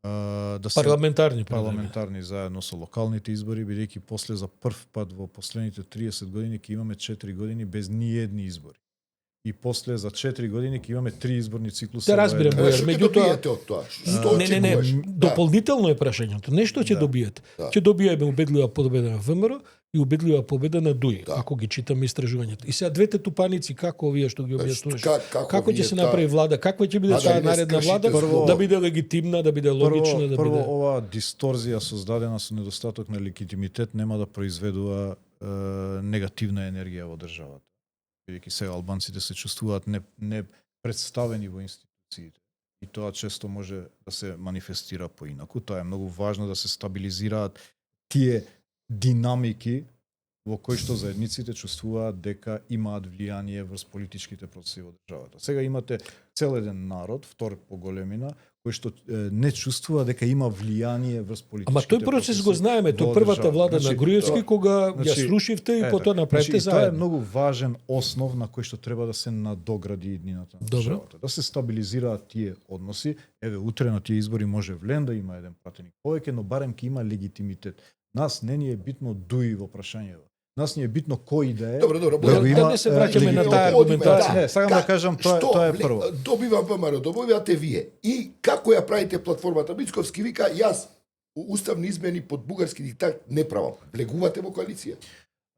Да се парламентарни заедно со локалните избори, бидејќи после за прв пат во последните 30 години ќе имаме 4 години без ниедни избори. И после за 4 години ќе имаме 3 изборни циклуси. Да разбирам, меѓутоа од тоа. Не, дополнително е прашањето. Нешто ќе добиете. Ќе добиеме убедлива победа на ВМРО и убедлива победа на Дуи, ако ги читаме истражувањето. И сега двете тупаници, како овие што ги објаснуваш? Како ќе се направи влада? Каква ќе биде таа наредна влада? Да биде легитимна, да биде логична, да биде... Прво, оваа дисторзија создадена со недостаток на легитимитет нема да произведува негативна енергија во државата. Бидејќи сега албанците се чувствуваат не представени во институциите. И тоа често може да се манифестира поинаку. Тоа е многу важно да се стабилизираат тие динамики во кои што заедниците чувствуваат дека имаат влијание врз политичките процеси во државата. Сега имате цел еден народ, втор по големина, кој што не чувствува дека има влијание врз политичките процеси. Ама тој процес го знаеме, тој првата влада на Груевски кога ја срушивте и потоа направите заедно. Тоа е многу важен основ на кој што треба да се надогради иднината на државата. Да се стабилизираат тие односи. Еве утре на тие избори може Влен да има еден пратеник повеќе, но барем ќе има легитимитет. Нас не ни е битно Дуи во прашањето. Нас ни е битно кој да е. Добро, да не се враќаме на таа аргументација. Не, сакам да кажам тоа е прво. Добивам ВМРО, добивате вие. И како ја правите платформата? Мицковски вика, јас уставни измени под бугарски диктат не правам. Влегувате во коалиција.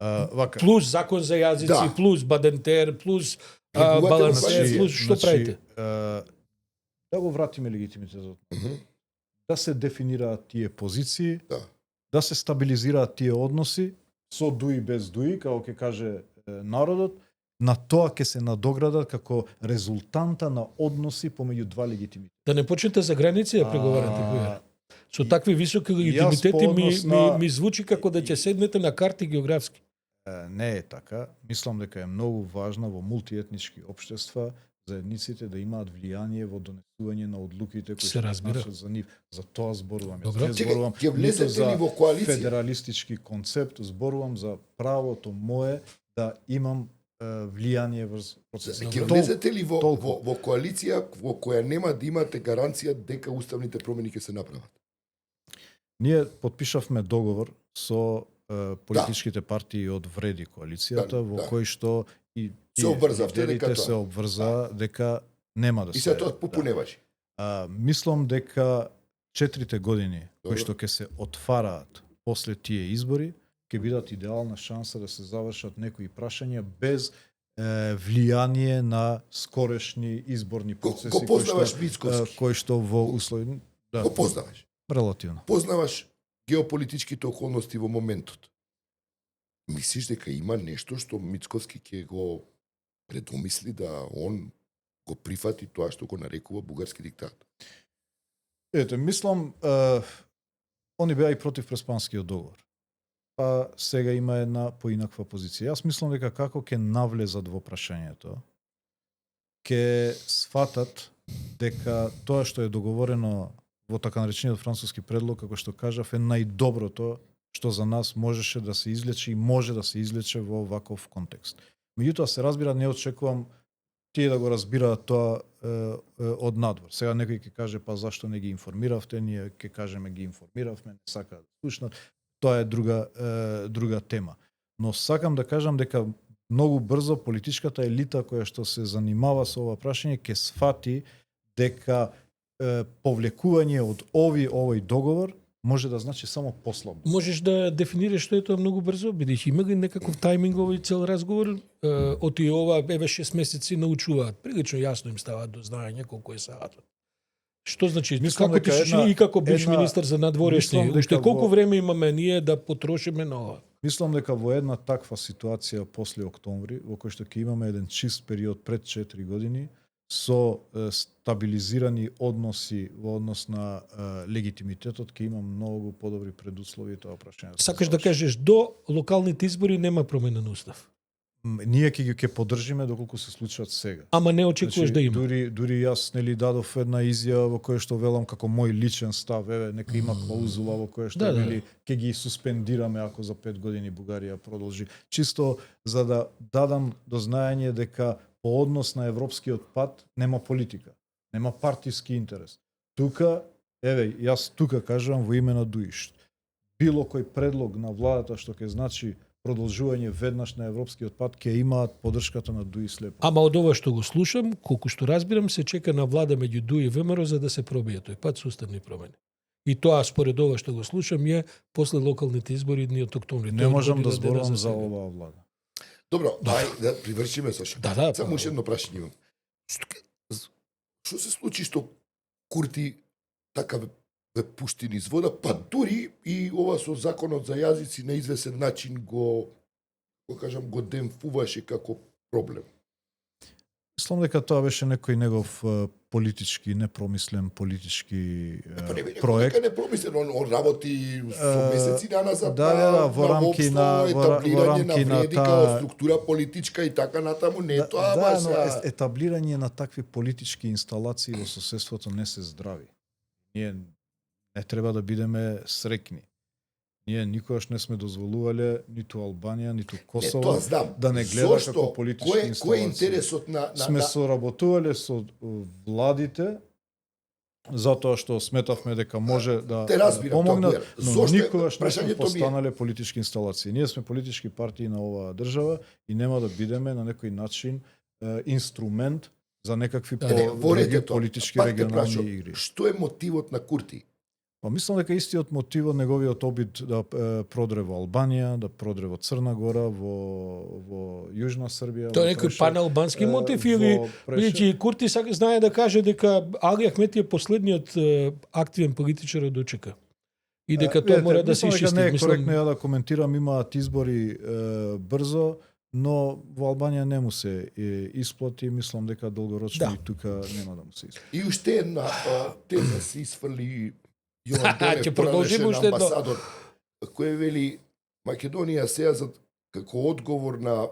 Вака. Плюс закон за јазици, Да. плюс Бадентер, плюс Регулативна балансер, коалиција. плюс што правите? Да го вратиме легитимитетот. Мгм. Да се дефинираат тие позиции, Да. да се стабилизираат тие односи, со дуи без дуи, како ќе каже народот, на тоа ќе се надоградат како резултанта на односи помеѓу два легитимитета. Да не почнете за граници да преговарате која. Со такви високи Јас легитимитети по однос на- ми звучи како да ќе седнете на карти географски. Не е така. Мислам дека е многу важно во мултиетнички општества заедниците да имаат влијание во донесување на одлуките кои Се разбира. значат за нив. За тоа зборувам. Добро. Не Чекај, зборувам ќе ниту влезете ли за во коалиција? федералистички концепт, зборувам за правото мое да имам влијание врз процесот. Ќе влезете ли во, толку. во коалиција во која нема да имате гаранција дека уставните промени ќе се направат? Ние подпишавме договор со политичките партии од Вреди коалицијата, Да, во да. кој што и Се обврзавте дека лидерите тоа. се обврза дека нема да И се се тоа попуневаше. мислам дека 4 години Добро. кои што ќе се отвараат после тие избори ќе бидат идеална шанса да се завршат некои прашања без влијание на скорешни изборни процеси Го познаваш Мицковски. кои што во услови Го познаваш. релативно. Познаваш геополитичките околности во моментот. Мислиш дека има нешто што Мицковски ќе го предумисли да он го прифати тоа што го нарекува бугарски диктат? Ете, мислам, они беа и против Преспанскиот договор. Па сега има една поинаква позиција. Јас мислам дека како ќе навлезат во прашањето, ќе сфатат дека тоа што е договорено во така наречениот француски предлог, како што кажав, е најдоброто што за нас можеше да се извлече и може да се извлече во ваков контекст. Меѓутоа се разбира, не очекувам тие да го разбираат тоа од надвор. Сега некој ќе каже, па зашто не ги информиравте, ние ќе кажеме ги информиравме, не сакаат да слушнат. Тоа е друга тема. Но сакам да кажам дека многу брзо политичката елита која што се занимава со ова прашање ќе сфати дека повлекување од овој договор може да значи само послабно. Можеш да дефинираш што е тоа многу брзо, бидејќи има ги некаков тајминг овој цел разговор, оти ова еве 6 месеци научуваат, прилично јасно им ставаат до знаење колку е саатот. Што значи, Мислам како ти дека се чини и како бивш една- министер за надворешни, мислам уште дека колку во- време имаме ние да потрошиме на ова? Мислам дека во една таква ситуација после октомври, во кој што ќе имаме еден чист период пред 4 години, со стабилизирани односи во однос на легитимитетот, ќе има многу подобри предуслови тоа прашање. Сакаш да кажеш до локалните избори нема промена на устав. Ние ќе поддржиме доколку се случат сега. Ама не очекуваш да има. Дури јас нели дадов една изјава во која што велам како мој личен став, еве нека има клаузула во која што Да, да. нели ќе ги суспендираме ако за 5 години Бугарија продолжи. Чисто за да дадам до знаење дека по однос на европскиот пат нема политика, нема партиски интерес. Тука, еве, јас тука кажувам во име на Дуиш. Било кој предлог на владата што ќе значи продолжување веднаш на европскиот пат ќе имаат поддршката на Дуи слепо. Ама од ова што го слушам, колку што разбирам, се чека на влада меѓу ДУ и ВМРО за да се пробие тој пат со уставни промени. И тоа според ова што го слушам е после локалните избори од октомври. Не Тоа можам да година дена зборувам за сега. оваа влада. Добро, ај да привршиме со што. Да, Само уште едно прашање имам. Што се случи што Курти така ве пушти низ вода, па дури и ова со законот за јазици на извесен начин го кажам, го демфуваше како проблем. Мислам дека тоа беше некој негов политички, непромислен политички Па не веќе проект. дека не промислен, он работи со месеци назад да, во рамки на етаблирање на вреди таа- као структура политичка и така натаму, не е тоа баш но за... етаблирање на такви политички инсталации во соседството не се здрави. Ние не треба да бидеме срекни. Ние никогаш не сме дозволувале ниту Албанија, ниту Не, Косово тоа знам. да не гледа Зошто? како политички Кој е инсталации. интересот на Сме соработувале со владите затоа што сметавме дека може да Те разбирам, помогнат, тоа, но зошто е- никогаш не сме прашањето ми е- постанале политички инсталации. Ние сме политички партии на оваа држава и нема да бидеме на некој начин инструмент за некакви Да, Ворете тоа. политички Пак те регионални прашам, игри. што е мотивот на Курти? Па мислам дека истиот мотив од неговиот обид да продре во Албанија, да продре во Црна Гора, во Јужна Србија. Тоа е некој паналбански мотив или бидејќи Курти знае да каже дека Али Ахмети е последниот активен политичар од ОЧК. И дека тоа мора да се ишчисти. Не е коректно ја да коментирам, имаат избори брзо, но во Албанија не му се исплати, мислам дека долгорочно и тука нема да му се исплати. И уште една тема се исфрли Јован Долев, Ќе продолжиме уште едно. амбасадор, кој вели Македонија сега како одговор на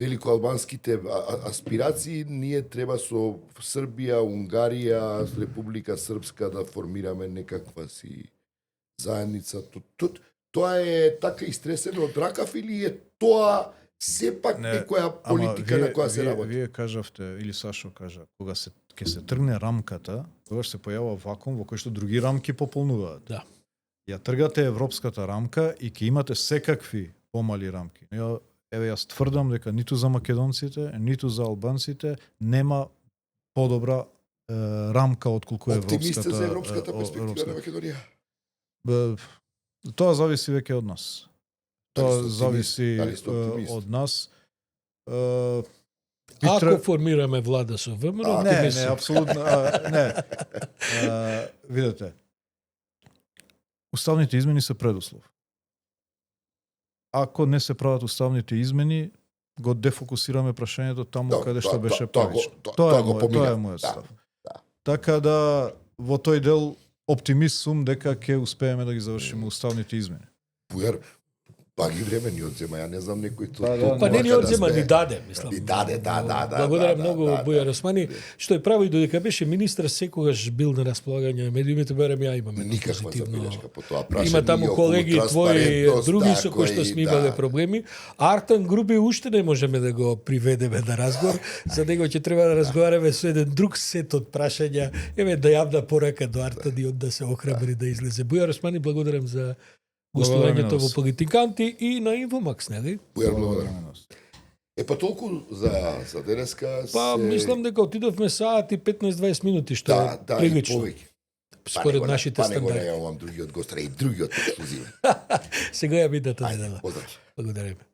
великоалбанските аспирации, ние треба со Србија, Унгарија, Република Српска да формираме некаква си заедница. Тоа е така истресено од ракав или е тоа сепак некоја политика на која се работи? Вие кажавте, или Сашо кажа, кога ќе се тргне рамката, тогаш се појавува вакуум во кој што други рамки пополнуваат. Да. Ја тргате европската рамка и ќе имате секакви помали рамки. Еве јас тврдам дека ниту за македонците, ниту за албанците нема подобра рамка отколку европската. Оптимист за европската перспектива на Македонија? Тоа зависи веќе од нас. Тоа зависи од нас. Ако формираме влада со ВМРО, не, апсолутно не. Видете. Уставните измени се предуслов. Ако не се прават уставните измени, го дефокусираме прашањето таму каде што беше првично. Тоа е мојот став. Така да во тој дел оптимист сум дека ќе успееме да ги завршиме уставните измени. Бујар, па ги време ни одзема, ја не знам некој Па не ни одзема, ни даде, мислам. Ни даде, да. Благодарам многу Бујар Османи, што е право и додека беше министар секогаш бил на располагање на медиумите, барем ја имам никаква забелешка по тоа прашање. Има таму колеги твои други со кои што сме имале проблеми. Артан Груби уште не можеме да го приведеме на разговор, за него ќе треба да разговараме со еден друг сет од прашања. Еве да јавна порака до Артан и од да се охрабри да излезе. Бујар Османи, благодарам за гостувањето во Политиканти и на Инфомакс, нели? Бујар, благодарам. Па толку за денеска Па мислам дека отидовме саат и 15-20 минути, што е прилично. Според нашите стандарди. Па не го другиот гост, и другиот ексклузивен. Сега ја бидата недела. Поздрав. Благодариме.